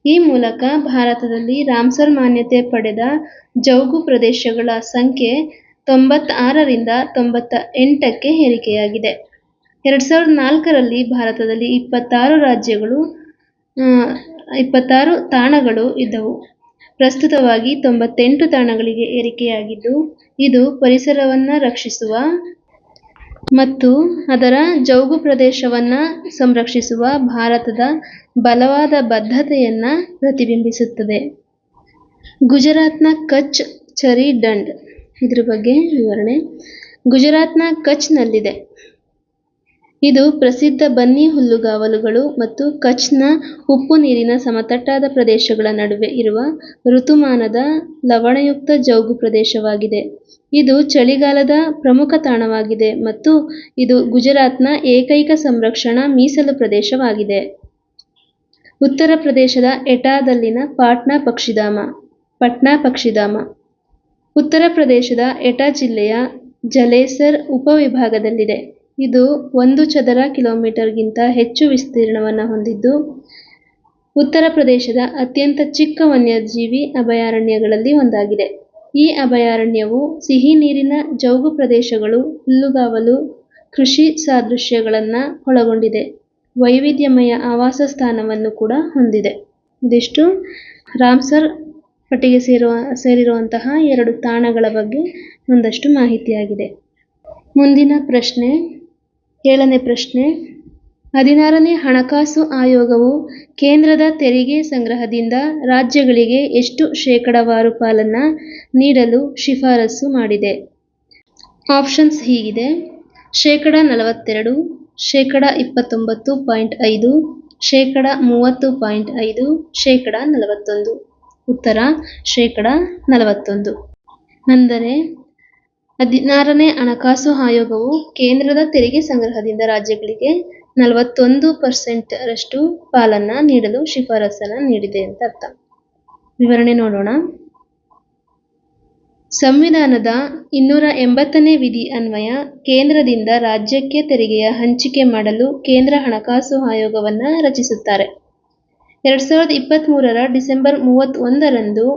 ಈ ಮೂಲಕ ಭಾರತದಲ್ಲಿ ರಾಮ್ಸರ್ ಮಾನ್ಯತೆ ಪಡೆದ ಜೌಗು ಪ್ರದೇಶಗಳ ಸಂಖ್ಯೆ 96ರಿಂದ 98ಕ್ಕೆ ಏರಿಕೆಯಾಗಿದೆ. 2004ರಲ್ಲಿ ಭಾರತದಲ್ಲಿ 26 ತಾಣಗಳು ಇದ್ದವು. ಪ್ರಸ್ತುತವಾಗಿ 98 ತಾಣಗಳಿಗೆ ಏರಿಕೆಯಾಗಿದ್ದು, ಇದು ಪರಿಸರವನ್ನು ರಕ್ಷಿಸುವ ಮತ್ತು ಅದರ ಜೌಗು ಪ್ರದೇಶವನ್ನು ಸಂರಕ್ಷಿಸುವ ಭಾರತದ ಬಲವಾದ ಬದ್ಧತೆಯನ್ನು ಪ್ರತಿಬಿಂಬಿಸುತ್ತದೆ. ಗುಜರಾತ್ನ ಕಚ್ ಚರಿ ದಂಡ್. ಇದ್ರ ಬಗ್ಗೆ ವಿವರಣೆ. ಗುಜರಾತ್ನ ಕಚ್ನಲ್ಲಿದೆ. ಇದು ಪ್ರಸಿದ್ಧ ಬನ್ನಿ ಹುಲ್ಲುಗಾವಲುಗಳು ಮತ್ತು ಕಚ್ನ ಉಪ್ಪು ನೀರಿನ ಸಮತಟ್ಟಾದ ಪ್ರದೇಶಗಳ ನಡುವೆ ಇರುವ ಋತುಮಾನದ ಲವಣಯುಕ್ತ ಜೌಗು ಪ್ರದೇಶವಾಗಿದೆ. ಇದು ಚಳಿಗಾಲದ ಪ್ರಮುಖ ತಾಣವಾಗಿದೆ ಮತ್ತು ಇದು ಗುಜರಾತ್ನ ಏಕೈಕ ಸಂರಕ್ಷಣಾ ಮೀಸಲು ಪ್ರದೇಶವಾಗಿದೆ. ಉತ್ತರ ಪ್ರದೇಶದ ಎಟಾದಲ್ಲಿನ ಪಾಟ್ನಾ ಪಕ್ಷಿಧಾಮ. ಉತ್ತರ ಪ್ರದೇಶದ ಎಟಾ ಜಿಲ್ಲೆಯ ಜಲೇಸರ್ ಉಪವಿಭಾಗದಲ್ಲಿದೆ. ಇದು 1 ಚದರ ಕಿಲೋಮೀಟರ್ಗಿಂತ ಹೆಚ್ಚು ವಿಸ್ತೀರ್ಣವನ್ನು ಹೊಂದಿದ್ದು, ಉತ್ತರ ಪ್ರದೇಶದ ಅತ್ಯಂತ ಚಿಕ್ಕ ವನ್ಯಜೀವಿ ಅಭಯಾರಣ್ಯಗಳಲ್ಲಿ ಒಂದಾಗಿದೆ. ಈ ಅಭಯಾರಣ್ಯವು ಸಿಹಿ ನೀರಿನ ಜೌಗು ಪ್ರದೇಶಗಳು, ಹುಲ್ಲುಗಾವಲು, ಕೃಷಿ ಸಾದೃಶ್ಯಗಳನ್ನು ಒಳಗೊಂಡಿದೆ. ವೈವಿಧ್ಯಮಯ ಆವಾಸ ಸ್ಥಾನವನ್ನು ಕೂಡ ಹೊಂದಿದೆ. ಇದಿಷ್ಟು ರಾಮ್ಸರ್ ಪಟ್ಟಿಗೆ ಸೇರಿರುವಂತಹ 2 ತಾಣಗಳ ಬಗ್ಗೆ ಒಂದಷ್ಟು ಮಾಹಿತಿಯಾಗಿದೆ. ಮುಂದಿನ ಪ್ರಶ್ನೆ 7ನೇ ಪ್ರಶ್ನೆ. 16ನೇ ಹಣಕಾಸು ಆಯೋಗವು ಕೇಂದ್ರದ ತೆರಿಗೆ ಸಂಗ್ರಹದಿಂದ ರಾಜ್ಯಗಳಿಗೆ ಎಷ್ಟು ಶೇಕಡಾವಾರು ಪಾಲನ್ನು ನೀಡಲು ಶಿಫಾರಸು ಮಾಡಿದೆ? ಆಪ್ಷನ್ಸ್ ಹೀಗಿದೆ: 42%, 29.5%, 30.5%, 41%. ಉತ್ತರ 41%. ಅಂದರೆ 16ನೇ ಹಣಕಾಸು ಆಯೋಗವು ಕೇಂದ್ರದ ತೆರಿಗೆ ಸಂಗ್ರಹದಿಂದ ರಾಜ್ಯಗಳಿಗೆ 41% ಪಾಲನ್ನು ನೀಡಲು ಶಿಫಾರಸನ್ನು ನೀಡಿದೆ ಅಂತ ಅರ್ಥ. ವಿವರಣೆ ನೋಡೋಣ. ಸಂವಿಧಾನದ 280ನೇ ವಿಧಿ ಅನ್ವಯ ಕೇಂದ್ರದಿಂದ ರಾಜ್ಯಕ್ಕೆ ತೆರಿಗೆಯ ಹಂಚಿಕೆ ಮಾಡಲು ಕೇಂದ್ರ ಹಣಕಾಸು ಆಯೋಗವನ್ನು ರಚಿಸುತ್ತಾರೆ. 2023ರ ಡಿಸೆಂಬರ್ 31ರಂದು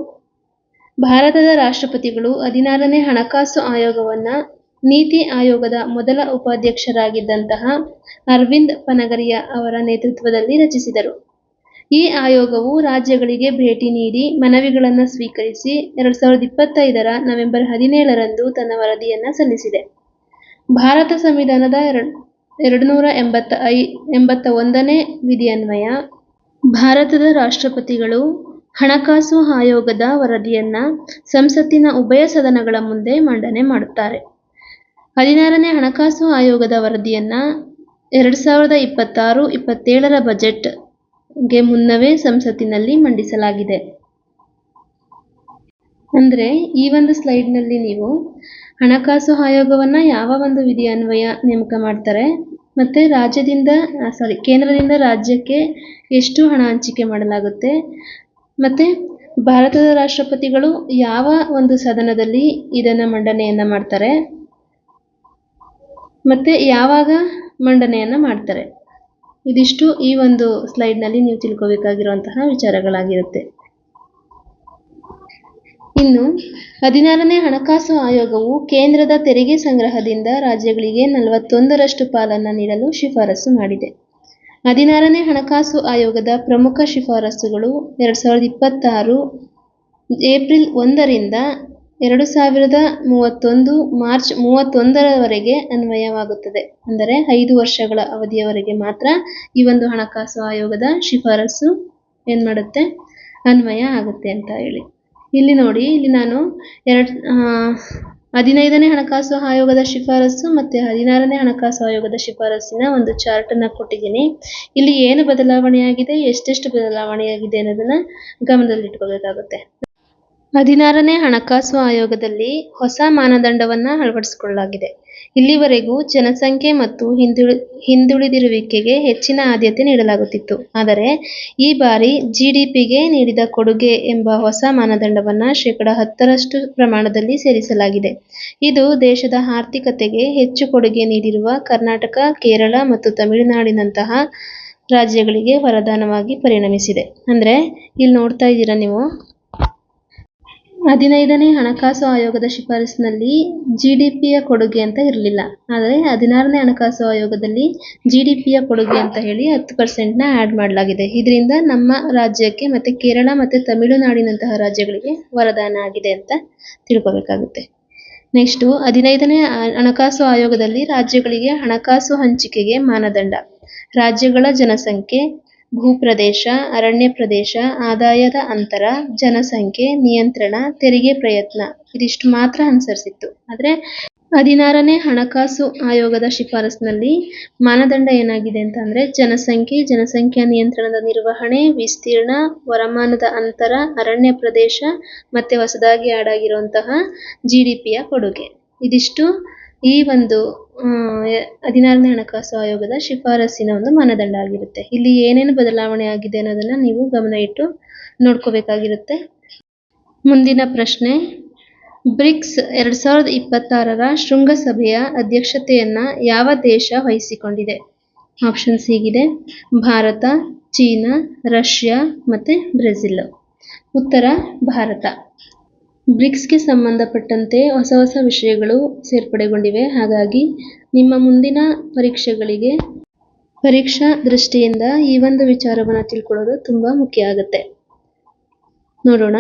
ಭಾರತದ ರಾಷ್ಟ್ರಪತಿಗಳು 16ನೇ ಹಣಕಾಸು ಆಯೋಗವನ್ನು ನೀತಿ ಆಯೋಗದ ಮೊದಲ ಉಪಾಧ್ಯಕ್ಷರಾಗಿದ್ದಂತಹ ಅರವಿಂದ್ ಪನಗರಿಯಾ ಅವರ ನೇತೃತ್ವದಲ್ಲಿ ರಚಿಸಿದರು. ಈ ಆಯೋಗವು ರಾಜ್ಯಗಳಿಗೆ ಭೇಟಿ ನೀಡಿ ಮನವಿಗಳನ್ನು ಸ್ವೀಕರಿಸಿ 2025ರ ನವೆಂಬರ್ 17ರಂದು ತನ್ನ ವರದಿಯನ್ನು ಸಲ್ಲಿಸಿದೆ. ಭಾರತ ಸಂವಿಧಾನದ 281ನೇ ವಿಧಿಯನ್ವಯ ಭಾರತದ ರಾಷ್ಟ್ರಪತಿಗಳು ಹಣಕಾಸು ಆಯೋಗದ ವರದಿಯನ್ನು ಸಂಸತ್ತಿನ ಉಭಯ ಸದನಗಳ ಮುಂದೆ ಮಂಡನೆ ಮಾಡುತ್ತಾರೆ. 16ನೇ ಹಣಕಾಸು ಆಯೋಗದ ವರದಿಯನ್ನು 2026-27ರ ಬಜೆಟ್ಗೆ ಮುನ್ನವೇ ಸಂಸತ್ತಿನಲ್ಲಿ ಮಂಡಿಸಲಾಗಿದೆ. ಅಂದರೆ ಈ ಒಂದು ಸ್ಲೈಡ್ನಲ್ಲಿ ನೀವು ಹಣಕಾಸು ಆಯೋಗವನ್ನು ಯಾವ ಒಂದು ವಿಧಿ ಅನ್ವಯ ನೇಮಕ ಮಾಡ್ತಾರೆ ಮತ್ತು ಕೇಂದ್ರದಿಂದ ರಾಜ್ಯಕ್ಕೆ ಎಷ್ಟು ಹಣ ಹಂಚಿಕೆ ಮಾಡಲಾಗುತ್ತೆ ಮತ್ತು ಭಾರತದ ರಾಷ್ಟ್ರಪತಿಗಳು ಯಾವ ಒಂದು ಸದನದಲ್ಲಿ ಇದನ್ನು ಮಂಡನೆಯನ್ನು ಮಾಡ್ತಾರೆ ಮತ್ತು ಯಾವಾಗ ಮಂಡನೆಯನ್ನು ಮಾಡ್ತಾರೆ, ಇದಿಷ್ಟು ಈ ಒಂದು ಸ್ಲೈಡ್ನಲ್ಲಿ ನೀವು ತಿಳ್ಕೋಬೇಕಾಗಿರುವಂತಹ ವಿಚಾರಗಳಾಗಿರುತ್ತೆ. ಇನ್ನು 16ನೇ ಹಣಕಾಸು ಆಯೋಗವು ಕೇಂದ್ರದ ತೆರಿಗೆ ಸಂಗ್ರಹದಿಂದ ರಾಜ್ಯಗಳಿಗೆ 41% ಪಾಲನ್ನು ನೀಡಲು ಶಿಫಾರಸು ಮಾಡಿದೆ. 16ನೇ ಹಣಕಾಸು ಆಯೋಗದ ಪ್ರಮುಖ ಶಿಫಾರಸುಗಳು 2026 ಏಪ್ರಿಲ್ 1ರಿಂದ 2031 ಮಾರ್ಚ್ 31ರವರೆಗೆ ಅನ್ವಯವಾಗುತ್ತದೆ. ಅಂದರೆ 5 ವರ್ಷಗಳ ಅವಧಿಯವರೆಗೆ ಮಾತ್ರ ಈ ಒಂದು ಹಣಕಾಸು ಆಯೋಗದ ಶಿಫಾರಸು ಏನು ಮಾಡುತ್ತೆ, ಅನ್ವಯ ಆಗುತ್ತೆ ಅಂತ ಹೇಳಿ. ಇಲ್ಲಿ ನೋಡಿ, ಇಲ್ಲಿ ನಾನು 15ನೇ ಹಣಕಾಸು ಆಯೋಗದ ಶಿಫಾರಸು ಮತ್ತು 16ನೇ ಹಣಕಾಸು ಆಯೋಗದ ಶಿಫಾರಸಿನ ಒಂದು ಚಾರ್ಟನ್ನು ಕೊಟ್ಟಿದ್ದೀನಿ. ಇಲ್ಲಿ ಏನು ಬದಲಾವಣೆಯಾಗಿದೆ, ಎಷ್ಟೆಷ್ಟು ಬದಲಾವಣೆಯಾಗಿದೆ ಅನ್ನೋದನ್ನು ಗಮನದಲ್ಲಿಟ್ಕೋಬೇಕಾಗುತ್ತೆ. 16ನೇ ಹಣಕಾಸು ಆಯೋಗದಲ್ಲಿ ಹೊಸ ಮಾನದಂಡವನ್ನು ಅಳವಡಿಸಿಕೊಳ್ಳಲಾಗಿದೆ. ಇಲ್ಲಿವರೆಗೂ ಜನಸಂಖ್ಯೆ ಮತ್ತು ಹಿಂದುಳಿದಿರುವಿಕೆಗೆ ಹೆಚ್ಚಿನ ಆದ್ಯತೆ ನೀಡಲಾಗುತ್ತಿತ್ತು. ಆದರೆ ಈ ಬಾರಿ ಜಿಡಿಪಿಗೆ ನೀಡಿದ ಕೊಡುಗೆ ಎಂಬ ಹೊಸ ಮಾನದಂಡವನ್ನು 10% ಪ್ರಮಾಣದಲ್ಲಿ ಸೇರಿಸಲಾಗಿದೆ. ಇದು ದೇಶದ ಆರ್ಥಿಕತೆಗೆ ಹೆಚ್ಚು ಕೊಡುಗೆ ನೀಡಿರುವ ಕರ್ನಾಟಕ, ಕೇರಳ ಮತ್ತು ತಮಿಳುನಾಡಿನಂತಹ ರಾಜ್ಯಗಳಿಗೆ ವರದಾನವಾಗಿ ಪರಿಣಮಿಸಿದೆ. ಅಂದರೆ ಇಲ್ಲಿ ನೋಡ್ತಾ ಇದ್ದೀರಾ ನೀವು, 15ನೇ ಹಣಕಾಸು ಆಯೋಗದ ಶಿಫಾರಸಿನಲ್ಲಿ ಜಿಡಿಪಿಯ ಕೊಡುಗೆ ಅಂತ ಇರಲಿಲ್ಲ. ಆದರೆ 16ನೇ ಹಣಕಾಸು ಆಯೋಗದಲ್ಲಿ ಜಿಡಿಪಿಯ ಕೊಡುಗೆ ಅಂತ ಹೇಳಿ 10%ನ ಆ್ಯಡ್ ಮಾಡಲಾಗಿದೆ. ಇದರಿಂದ ನಮ್ಮ ರಾಜ್ಯಕ್ಕೆ ಮತ್ತು ಕೇರಳ ಮತ್ತು ತಮಿಳುನಾಡಿನಂತಹ ರಾಜ್ಯಗಳಿಗೆ ವರದಾನ ಆಗಿದೆ ಅಂತ ತಿಳ್ಕೋಬೇಕಾಗುತ್ತೆ. ನೆಕ್ಸ್ಟು 15ನೇ ಹಣಕಾಸು ಆಯೋಗದಲ್ಲಿ ರಾಜ್ಯಗಳಿಗೆ ಹಣಕಾಸು ಹಂಚಿಕೆಗೆ ಮಾನದಂಡ: ರಾಜ್ಯಗಳ ಜನಸಂಖ್ಯೆ, ಭೂಪ್ರದೇಶ, ಅರಣ್ಯ ಪ್ರದೇಶ, ಆದಾಯದ ಅಂತರ, ಜನಸಂಖ್ಯೆ, ನಿಯಂತ್ರಣ, ತೆರಿಗೆ ಪ್ರಯತ್ನ ಇದಿಷ್ಟು ಮಾತ್ರ ಅನುಸರಿಸಿತ್ತು. ಆದರೆ 16ನೇ ಹಣಕಾಸು ಆಯೋಗದ ಶಿಫಾರಸಿನಲ್ಲಿ ಮಾನದಂಡ ಏನಾಗಿದೆ ಅಂತಂದರೆ ಜನಸಂಖ್ಯೆ, ಜನಸಂಖ್ಯಾ ನಿಯಂತ್ರಣದ ನಿರ್ವಹಣೆ, ವಿಸ್ತೀರ್ಣ, ವರಮಾನದ ಅಂತರ, ಅರಣ್ಯ ಪ್ರದೇಶ ಮತ್ತು ಹೊಸದಾಗಿ ಆ್ಯಡ್ ಆಗಿರುವಂತಹ ಜಿಡಿಪಿಯ ಕೊಡುಗೆ. ಇದಿಷ್ಟು ಈ ಒಂದು 16ನೇ ಹಣಕಾಸು ಆಯೋಗದ ಶಿಫಾರಸಿನ ಒಂದು ಮಾನದಂಡ ಆಗಿರುತ್ತೆ. ಇಲ್ಲಿ ಏನೇನು ಬದಲಾವಣೆ ಆಗಿದೆ ಅನ್ನೋದನ್ನು ನೀವು ಗಮನ ಇಟ್ಟು ನೋಡ್ಕೋಬೇಕಾಗಿರುತ್ತೆ. ಮುಂದಿನ ಪ್ರಶ್ನೆ, ಬ್ರಿಕ್ಸ್ 2026ರ ಶೃಂಗಸಭೆಯ ಅಧ್ಯಕ್ಷತೆಯನ್ನು ಯಾವ ದೇಶ ವಹಿಸಿಕೊಂಡಿದೆ? ಆಪ್ಷನ್ಸ್ ಹೀಗಿದೆ: ಭಾರತ, ಚೀನಾ, ರಷ್ಯಾ ಮತ್ತು ಬ್ರೆಜಿಲ್. ಉತ್ತರ ಭಾರತ. ಬ್ರಿಕ್ಸ್ಗೆ ಸಂಬಂಧಪಟ್ಟಂತೆ ಹೊಸ ಹೊಸ ವಿಷಯಗಳು ಸೇರ್ಪಡೆಗೊಂಡಿವೆ. ಹಾಗಾಗಿ ನಿಮ್ಮ ಮುಂದಿನ ಪರೀಕ್ಷಾ ದೃಷ್ಟಿಯಿಂದ ಈ ಒಂದು ವಿಚಾರವನ್ನು ತಿಳ್ಕೊಳ್ಳೋದು ತುಂಬ ಮುಖ್ಯ ಆಗುತ್ತೆ. ನೋಡೋಣ.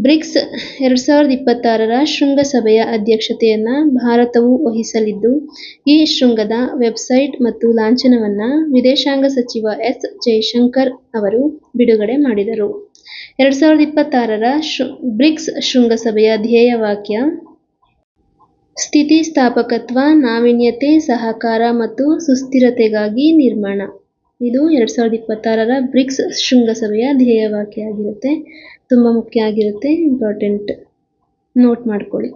ಬ್ರಿಕ್ಸ್ 2026ರ ಶೃಂಗಸಭೆಯ ಅಧ್ಯಕ್ಷತೆಯನ್ನು ಭಾರತವು ವಹಿಸಲಿದ್ದು, ಈ ಶೃಂಗದ ವೆಬ್ಸೈಟ್ ಮತ್ತು ಲಾಂಛನವನ್ನು ವಿದೇಶಾಂಗ ಸಚಿವ ಎಸ್. ಜಯಶಂಕರ್ ಅವರು ಬಿಡುಗಡೆ ಮಾಡಿದರು. 2026ರ ಬ್ರಿಕ್ಸ್ ಶೃಂಗಸಭೆಯ ಧ್ಯೇಯವಾಕ್ಯ ಸ್ಥಿತಿಸ್ಥಾಪಕತ್ವ, ನಾವೀನ್ಯತೆ, ಸಹಕಾರ ಮತ್ತು ಸುಸ್ಥಿರತೆಗಾಗಿ ನಿರ್ಮಾಣ. ಇದು 2026ರ ಬ್ರಿಕ್ಸ್ ಶೃಂಗಸಭೆಯ ಧ್ಯೇಯವಾಕ್ಯ ಆಗಿರುತ್ತೆ. ತುಂಬ ಮುಖ್ಯ ಆಗಿರುತ್ತೆ, ಇಂಪಾರ್ಟೆಂಟ್, ನೋಟ್ ಮಾಡ್ಕೊಳ್ಳಿ.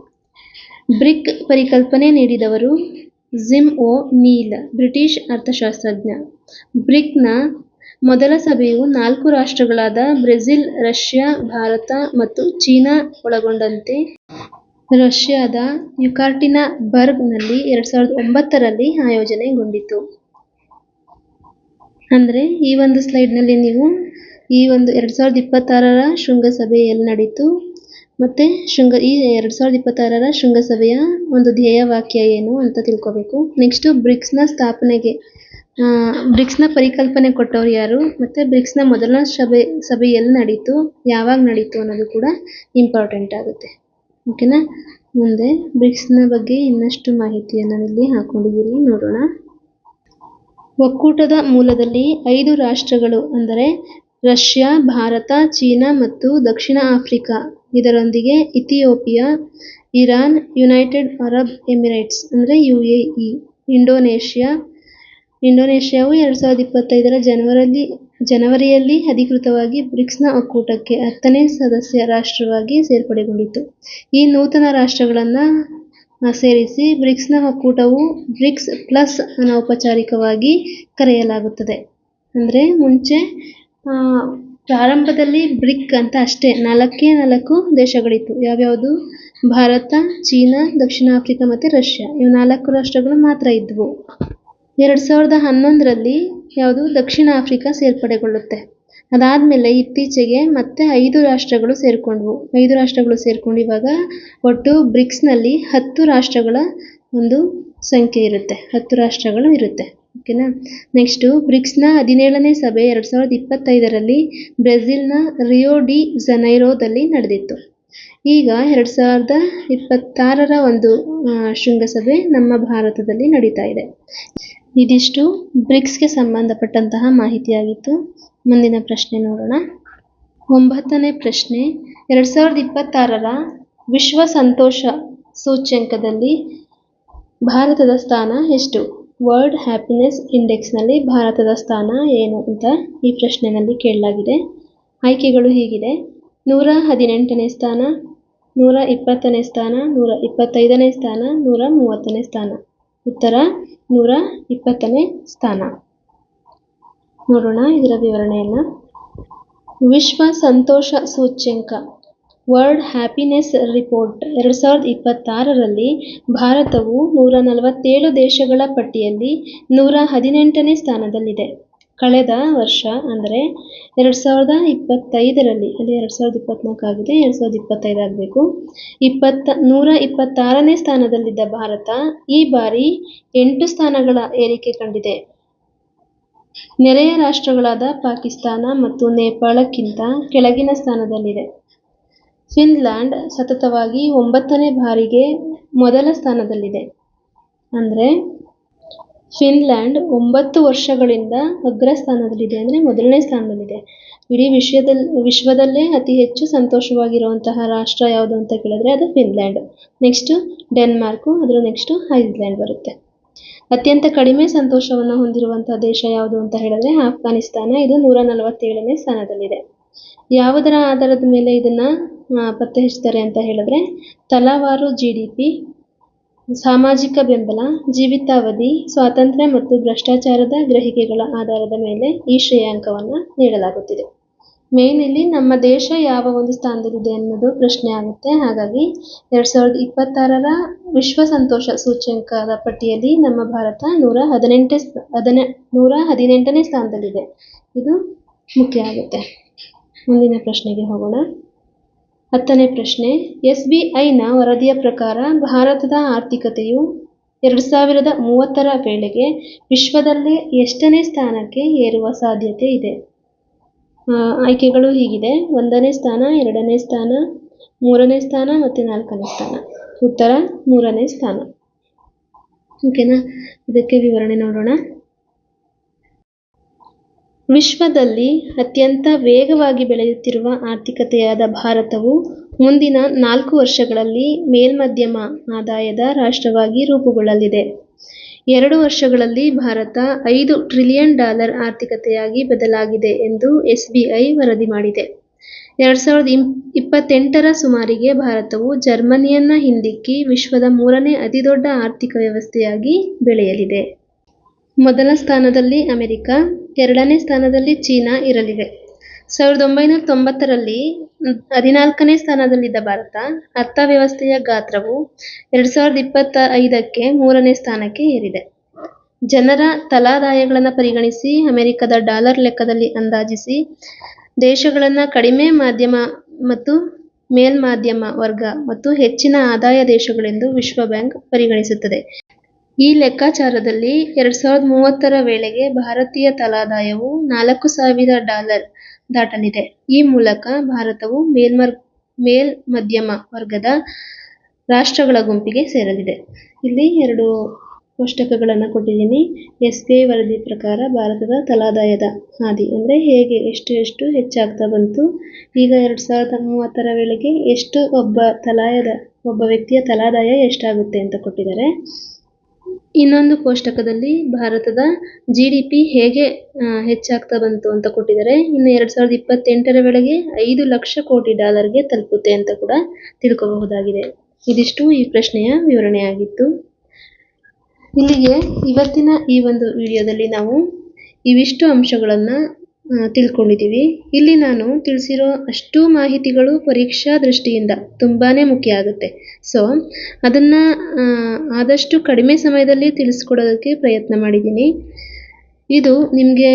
ಬ್ರಿಕ್ ಪರಿಕಲ್ಪನೆ ನೀಡಿದವರು ಜಿಮ್ ಒ ನೀಲ್, ಬ್ರಿಟಿಷ್ ಅರ್ಥಶಾಸ್ತ್ರಜ್ಞ. ಬ್ರಿಕ್ನ ಮೊದಲ ಸಭೆಯು 4 ರಾಷ್ಟ್ರಗಳಾದ ಬ್ರೆಜಿಲ್, ರಷ್ಯಾ, ಭಾರತ ಮತ್ತು ಚೀನಾ ಒಳಗೊಂಡಂತೆ ರಷ್ಯಾದ ಯುಕಾಟೆರಿನ್ಬರ್ಗ್ನಲ್ಲಿ 2009ರಲ್ಲಿ ಆಯೋಜನೆಗೊಂಡಿತು. ಅಂದರೆ ಈ ಒಂದು ಸ್ಲೈಡ್ನಲ್ಲಿ ನೀವು ಈ ಒಂದು 2026ರ ಶೃಂಗಸಭೆ ಎಲ್ಲಿ ನಡೀತು ಮತ್ತು ಈ 2026ರ ಶೃಂಗಸಭೆಯ ಒಂದು ಧ್ಯೇಯವಾಕ್ಯ ಏನು ಅಂತ ತಿಳ್ಕೋಬೇಕು. ನೆಕ್ಸ್ಟು ಬ್ರಿಕ್ಸ್ನ ಸ್ಥಾಪನೆಗೆ ಬ್ರಿಕ್ಸ್ನ ಪರಿಕಲ್ಪನೆ ಕೊಟ್ಟವರು ಯಾರು ಮತ್ತು ಬ್ರಿಕ್ಸ್ನ ಮೊದಲ ಸಭೆ ಎಲ್ಲಿ ನಡೀತು, ಯಾವಾಗ ನಡೀತು ಅನ್ನೋದು ಕೂಡ ಇಂಪಾರ್ಟೆಂಟ್ ಆಗುತ್ತೆ. ಓಕೆನಾ. ಮುಂದೆ ಬ್ರಿಕ್ಸ್ನ ಬಗ್ಗೆ ಇನ್ನಷ್ಟು ಮಾಹಿತಿಯನ್ನು ಇಲ್ಲಿ ಹಾಕೊಂಡಿದ್ದೀನಿ, ನೋಡೋಣ. ಒಕ್ಕೂಟದ ಮೂಲದಲ್ಲಿ 5 ರಾಷ್ಟ್ರಗಳು ಅಂದರೆ ರಷ್ಯಾ, ಭಾರತ, ಚೀನಾ ಮತ್ತು ದಕ್ಷಿಣ ಆಫ್ರಿಕಾ, ಇದರೊಂದಿಗೆ Ethiopia, Iran, United Arab Emirates ಅಂದರೆ UAE, ಇಂಡೋನೇಷ್ಯಾವು 2025ರ ಜನವರಿಯಲ್ಲಿ ಅಧಿಕೃತವಾಗಿ ಬ್ರಿಕ್ಸ್ನ ಒಕ್ಕೂಟಕ್ಕೆ 10ನೇ ಸದಸ್ಯ ರಾಷ್ಟ್ರವಾಗಿ ಸೇರ್ಪಡೆಗೊಂಡಿತು. ಈ ನೂತನ ರಾಷ್ಟ್ರಗಳನ್ನು ಸೇರಿಸಿ ಬ್ರಿಕ್ಸ್ನ ಒಕ್ಕೂಟವು ಬ್ರಿಕ್ಸ್ ಪ್ಲಸ್ ಅನೌಪಚಾರಿಕವಾಗಿ ಕರೆಯಲಾಗುತ್ತದೆ. ಅಂದರೆ ಮುಂಚೆ ಪ್ರಾರಂಭದಲ್ಲಿ ಬ್ರಿಕ್ ಅಂತ ಅಷ್ಟೇ 4 ದೇಶಗಳಿತ್ತು. ಯಾವ್ಯಾವುದು? ಭಾರತ, ಚೀನಾ, ದಕ್ಷಿಣ ಆಫ್ರಿಕಾ ಮತ್ತು ರಷ್ಯಾ. ಇವು 4 ರಾಷ್ಟ್ರಗಳು ಮಾತ್ರ ಇದ್ವು. 2011ರಲ್ಲಿ ಯಾವುದು? ದಕ್ಷಿಣ ಆಫ್ರಿಕಾ ಸೇರ್ಪಡೆಗೊಳ್ಳುತ್ತೆ. ಅದಾದಮೇಲೆ ಇತ್ತೀಚೆಗೆ ಮತ್ತೆ 5 ರಾಷ್ಟ್ರಗಳು ಸೇರಿಕೊಂಡ್ವು. 5 ರಾಷ್ಟ್ರಗಳು ಸೇರಿಕೊಂಡು ಇವಾಗ ಒಟ್ಟು ಬ್ರಿಕ್ಸ್ನಲ್ಲಿ 10 ರಾಷ್ಟ್ರಗಳ ಒಂದು ಸಂಖ್ಯೆ ಇರುತ್ತೆ. 10 ರಾಷ್ಟ್ರಗಳು ಇರುತ್ತೆ. ಓಕೆನಾ. ನೆಕ್ಸ್ಟು ಬ್ರಿಕ್ಸ್ನ 17ನೇ ಸಭೆ 2025ರಲ್ಲಿ ಬ್ರೆಜಿಲ್ನ ರಿಯೋ ಡಿ ಜನೈರೋದಲ್ಲಿ ನಡೆದಿತ್ತು. ಈಗ 2026ರ ಒಂದು ಶೃಂಗಸಭೆ ನಮ್ಮ ಭಾರತದಲ್ಲಿ ನಡೀತಾ ಇದೆ. ಇದಿಷ್ಟು ಬ್ರಿಕ್ಸ್ಗೆ ಸಂಬಂಧಪಟ್ಟಂತಹ ಮಾಹಿತಿಯಾಗಿತ್ತು. ಮುಂದಿನ ಪ್ರಶ್ನೆ ನೋಡೋಣ. 9ನೇ ಪ್ರಶ್ನೆ, 2026ರ ವಿಶ್ವ ಸಂತೋಷ ಸೂಚ್ಯಂಕದಲ್ಲಿ ಭಾರತದ ಸ್ಥಾನ ಎಷ್ಟು? ವರ್ಲ್ಡ್ ಹ್ಯಾಪಿನೆಸ್ ಇಂಡೆಕ್ಸ್ನಲ್ಲಿ ಭಾರತದ ಸ್ಥಾನ ಏನು ಅಂತ ಈ ಪ್ರಶ್ನೆಯಲ್ಲಿ ಕೇಳಲಾಗಿದೆ. ಆಯ್ಕೆಗಳು ಹೀಗಿದೆ: 118ನೇ ಸ್ಥಾನ, 120ನೇ ಸ್ಥಾನ, 125ನೇ ಸ್ಥಾನ, 130ನೇ ಸ್ಥಾನ. ಉತ್ತರ 120ನೇ ಸ್ಥಾನ. ನೋಡೋಣ ಇದರ ವಿವರಣೆಯನ್ನು. ವಿಶ್ವ ಸಂತೋಷ ಸೂಚ್ಯಂಕ ವರ್ಲ್ಡ್ ಹ್ಯಾಪಿನೆಸ್ ರಿಪೋರ್ಟ್ 2026ರಲ್ಲಿ ಭಾರತವು 147 ದೇಶಗಳ ಪಟ್ಟಿಯಲ್ಲಿ 118ನೇ ಸ್ಥಾನದಲ್ಲಿದೆ. ಕಳೆದ ವರ್ಷ ಅಂದರೆ 2025ರಲ್ಲಿ, ಅಲ್ಲಿ 2024 ಆಗಿದೆ, 2025 ಆಗಬೇಕು, 126ನೇ ಸ್ಥಾನದಲ್ಲಿದ್ದ ಭಾರತ ಈ ಬಾರಿ 8 ಸ್ಥಾನಗಳ ಏರಿಕೆ ಕಂಡಿದೆ. ನೆರೆಯ ರಾಷ್ಟ್ರಗಳಾದ ಪಾಕಿಸ್ತಾನ ಮತ್ತು ನೇಪಾಳಕ್ಕಿಂತ ಕೆಳಗಿನ ಸ್ಥಾನದಲ್ಲಿದೆ. ಫಿನ್ಲ್ಯಾಂಡ್ ಸತತವಾಗಿ 9ನೇ ಬಾರಿಗೆ ಮೊದಲ ಸ್ಥಾನದಲ್ಲಿದೆ. ಅಂದರೆ ಫಿನ್ಲ್ಯಾಂಡ್ 9 ವರ್ಷಗಳಿಂದ ಅಗ್ರಸ್ಥಾನದಲ್ಲಿದೆ, ಅಂದರೆ ಮೊದಲನೇ ಸ್ಥಾನದಲ್ಲಿದೆ. ಇಡೀ ವಿಶ್ವದಲ್ಲೇ ಅತಿ ಹೆಚ್ಚು ಸಂತೋಷವಾಗಿರುವಂತಹ ರಾಷ್ಟ್ರ ಯಾವುದು ಅಂತ ಕೇಳಿದ್ರೆ ಅದು ಫಿನ್ಲ್ಯಾಂಡ್. ನೆಕ್ಸ್ಟು ಡೆನ್ಮಾರ್ಕು, ಅದರ ನೆಕ್ಸ್ಟು ಐಸ್ಲ್ಯಾಂಡ್ ಬರುತ್ತೆ. ಅತ್ಯಂತ ಕಡಿಮೆ ಸಂತೋಷವನ್ನು ಹೊಂದಿರುವಂತಹ ದೇಶ ಯಾವುದು ಅಂತ ಹೇಳಿದ್ರೆ ಆಫ್ಘಾನಿಸ್ತಾನ. ಇದು 147ನೇ ಸ್ಥಾನದಲ್ಲಿದೆ. ಯಾವುದರ ಆಧಾರದ ಮೇಲೆ ಇದನ್ನು ಪತ್ತೆ ಹಚ್ತಾರೆ ಅಂತ ಹೇಳಿದ್ರೆ ತಲಾವಾರು GDP, ಸಾಮಾಜಿಕ ಬೆಂಬಲ, ಜೀವಿತಾವಧಿ, ಸ್ವಾತಂತ್ರ್ಯ ಮತ್ತು ಭ್ರಷ್ಟಾಚಾರದ ಗ್ರಹಿಕೆಗಳ ಆಧಾರದ ಮೇಲೆ ಈ ಶ್ರೇಯಾಂಕವನ್ನು ನೀಡಲಾಗುತ್ತಿದೆ. ಮೇನ್ ಇಲ್ಲಿ ನಮ್ಮ ದೇಶ ಯಾವ ಒಂದು ಸ್ಥಾನದಲ್ಲಿದೆ ಅನ್ನೋದು ಪ್ರಶ್ನೆ ಆಗುತ್ತೆ. ಹಾಗಾಗಿ 2026ರ ವಿಶ್ವ ಸಂತೋಷ ಸೂಚ್ಯಂಕದ ಪಟ್ಟಿಯಲ್ಲಿ ನಮ್ಮ ಭಾರತ 118ನೇ ಸ್ಥಾನದಲ್ಲಿದೆ. ಇದು ಮುಖ್ಯ ಆಗುತ್ತೆ. ಮುಂದಿನ ಪ್ರಶ್ನೆಗೆ ಹೋಗೋಣ. 10ನೇ ಪ್ರಶ್ನೆ, SBIನ ವರದಿಯ ಪ್ರಕಾರ ಭಾರತದ ಆರ್ಥಿಕತೆಯು 2030ರ ವೇಳೆಗೆ ವಿಶ್ವದಲ್ಲೇ ಎಷ್ಟನೇ ಸ್ಥಾನಕ್ಕೆ ಏರುವ ಸಾಧ್ಯತೆ ಇದೆ? ಆಯ್ಕೆಗಳು ಹೀಗಿದೆ: 1ನೇ ಸ್ಥಾನ, 2ನೇ ಸ್ಥಾನ, 3ನೇ ಸ್ಥಾನ ಮತ್ತು 4ನೇ ಸ್ಥಾನ. ಉತ್ತರ 3ನೇ ಸ್ಥಾನ. ಓಕೆನಾ. ಇದಕ್ಕೆ ವಿವರಣೆ ನೋಡೋಣ. ವಿಶ್ವದಲ್ಲಿ ಅತ್ಯಂತ ವೇಗವಾಗಿ ಬೆಳೆಯುತ್ತಿರುವ ಆರ್ಥಿಕತೆಯಾದ ಭಾರತವು ಮುಂದಿನ 4 ವರ್ಷಗಳಲ್ಲಿ ಮೇಲ್ಮಧ್ಯಮ ಆದಾಯದ ರಾಷ್ಟ್ರವಾಗಿ ರೂಪುಗೊಳ್ಳಲಿದೆ. 2 ವರ್ಷಗಳಲ್ಲಿ ಭಾರತ $5 ಟ್ರಿಲಿಯನ್ ಆರ್ಥಿಕತೆಯಾಗಿ ಬದಲಾಗಿದೆ ಎಂದು SBI ವರದಿ ಮಾಡಿದೆ. 2028ರ ಸುಮಾರಿಗೆ ಭಾರತವು ಜರ್ಮನಿಯನ್ನ ಹಿಂದಿಕ್ಕಿ ವಿಶ್ವದ 3ನೇ ಅತಿದೊಡ್ಡ ಆರ್ಥಿಕ ವ್ಯವಸ್ಥೆಯಾಗಿ ಬೆಳೆಯಲಿದೆ. ಮೊದಲ ಸ್ಥಾನದಲ್ಲಿ ಅಮೆರಿಕ, 2ನೇ ಸ್ಥಾನದಲ್ಲಿ ಚೀನಾ ಇರಲಿವೆ. 1990ರಲ್ಲಿ 14ನೇ ಸ್ಥಾನದಲ್ಲಿದ್ದ ಭಾರತ ಅರ್ಥವ್ಯವಸ್ಥೆಯ ಗಾತ್ರವು 2025ಕ್ಕೆ 3ನೇ ಸ್ಥಾನಕ್ಕೆ ಏರಿದೆ. ಜನರ ತಲಾದಾಯಗಳನ್ನು ಪರಿಗಣಿಸಿ ಅಮೆರಿಕದ ಡಾಲರ್ ಲೆಕ್ಕದಲ್ಲಿ ಅಂದಾಜಿಸಿ ದೇಶಗಳನ್ನು ಕಡಿಮೆ ಮಧ್ಯಮ ಮತ್ತು ಮೇಲ್ಮಧ್ಯಮ ವರ್ಗ ಮತ್ತು ಹೆಚ್ಚಿನ ಆದಾಯ ದೇಶಗಳೆಂದು ವಿಶ್ವ ಬ್ಯಾಂಕ್ ಪರಿಗಣಿಸುತ್ತದೆ. ಈ ಲೆಕ್ಕಾಚಾರದಲ್ಲಿ 2030ರ ವೇಳೆಗೆ ಭಾರತೀಯ ತಲಾದಾಯವು $4,000 ದಾಟಲಿದೆ. ಈ ಮೂಲಕ ಭಾರತವು ಮೇಲ್ಮಧ್ಯಮ ವರ್ಗದ ರಾಷ್ಟ್ರಗಳ ಗುಂಪಿಗೆ ಸೇರಲಿದೆ. ಇಲ್ಲಿ 2 ಕೋಷ್ಟಕಗಳನ್ನು ಕೊಟ್ಟಿದ್ದೀನಿ. SBI ವರದಿ ಪ್ರಕಾರ ಭಾರತದ ತಲಾದಾಯದ ಹಾದಿ ಅಂದರೆ ಹೇಗೆ ಎಷ್ಟು ಹೆಚ್ಚಾಗ್ತಾ ಬಂತು, ಈಗ 2030ರ ವೇಳೆಗೆ ಎಷ್ಟು ಒಬ್ಬ ವ್ಯಕ್ತಿಯ ತಲಾದಾಯ ಎಷ್ಟಾಗುತ್ತೆ ಅಂತ ಕೊಟ್ಟಿದ್ದಾರೆ. ಇನ್ನೊಂದು ಕೋಷ್ಟಕದಲ್ಲಿ ಭಾರತದ GDP ಹೇಗೆ ಹೆಚ್ಚಾಗ್ತಾ ಬಂತು ಅಂತ ಕೊಟ್ಟಿದ್ದಾರೆ. ಇನ್ನು 2028ರ ವೇಳೆಗೆ $5 ಲಕ್ಷ ಕೋಟಿ ತಲುಪುತ್ತೆ ಅಂತ ಕೂಡ ತಿಳ್ಕೋಬಹುದಾಗಿದೆ. ಇದಿಷ್ಟು ಈ ಪ್ರಶ್ನೆಯ ವಿವರಣೆಯಾಗಿತ್ತು. ಇಲ್ಲಿಗೆ ಇವತ್ತಿನ ಈ ಒಂದು ವಿಡಿಯೋದಲ್ಲಿ ನಾವು ಇವಿಷ್ಟು ಅಂಶಗಳನ್ನು ತಿಳ್ಕೊಂಡಿದ್ದೀವಿ. ಇಲ್ಲಿ ನಾನು ತಿಳಿಸಿರೋ ಅಷ್ಟು ಮಾಹಿತಿಗಳು ಪರೀಕ್ಷಾ ದೃಷ್ಟಿಯಿಂದ ತುಂಬಾ ಮುಖ್ಯ ಆಗುತ್ತೆ. ಸೊ ಅದನ್ನು ಆದಷ್ಟು ಕಡಿಮೆ ಸಮಯದಲ್ಲಿ ತಿಳಿಸ್ಕೊಡೋದಕ್ಕೆ ಪ್ರಯತ್ನ ಮಾಡಿದ್ದೀನಿ. ಇದು ನಿಮಗೆ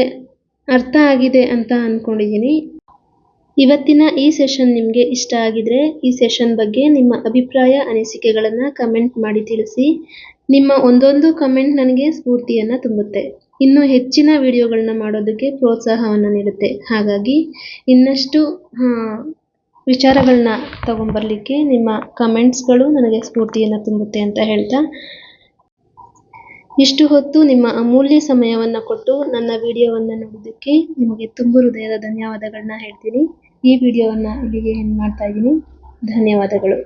ಅರ್ಥ ಆಗಿದೆ ಅಂತ ಅಂದ್ಕೊಂಡಿದ್ದೀನಿ. ಇವತ್ತಿನ ಈ ಸೆಷನ್ ನಿಮಗೆ ಇಷ್ಟ ಆಗಿದ್ರೆ ಈ ಸೆಷನ್ ಬಗ್ಗೆ ನಿಮ್ಮ ಅಭಿಪ್ರಾಯ ಅನಿಸಿಕೆಗಳನ್ನು ಕಮೆಂಟ್ ಮಾಡಿ ತಿಳಿಸಿ. ನಿಮ್ಮ ಒಂದೊಂದು ಕಮೆಂಟ್ ನನಗೆ ಸ್ಫೂರ್ತಿಯನ್ನು ತುಂಬುತ್ತೆ. ಇನ್ನೂ ಹೆಚ್ಚಿನ ವಿಡಿಯೋಗಳನ್ನ ಮಾಡೋದಕ್ಕೆ ಪ್ರೋತ್ಸಾಹವನ್ನು ನೀಡುತ್ತೆ. ಹಾಗಾಗಿ ಇನ್ನಷ್ಟು ವಿಚಾರಗಳನ್ನ ತಗೊಂಬರ್ಲಿಕ್ಕೆ ನಿಮ್ಮ ಕಮೆಂಟ್ಸ್ಗಳು ನನಗೆ ಸ್ಫೂರ್ತಿಯನ್ನು ತುಂಬುತ್ತೆ ಅಂತ ಹೇಳ್ತಾ, ಇಷ್ಟು ಹೊತ್ತು ನಿಮ್ಮ ಅಮೂಲ್ಯ ಸಮಯವನ್ನು ಕೊಟ್ಟು ನನ್ನ ವಿಡಿಯೋವನ್ನು ನೋಡೋದಕ್ಕೆ ನಿಮಗೆ ತುಂಬು ಹೃದಯದ ಧನ್ಯವಾದಗಳನ್ನ ಹೇಳ್ತೀನಿ. ಈ ವಿಡಿಯೋವನ್ನು ಇಲ್ಲಿಗೆ ಎಂಡ್ ಮಾಡ್ತಾ ಇದ್ದೀನಿ. ಧನ್ಯವಾದಗಳು.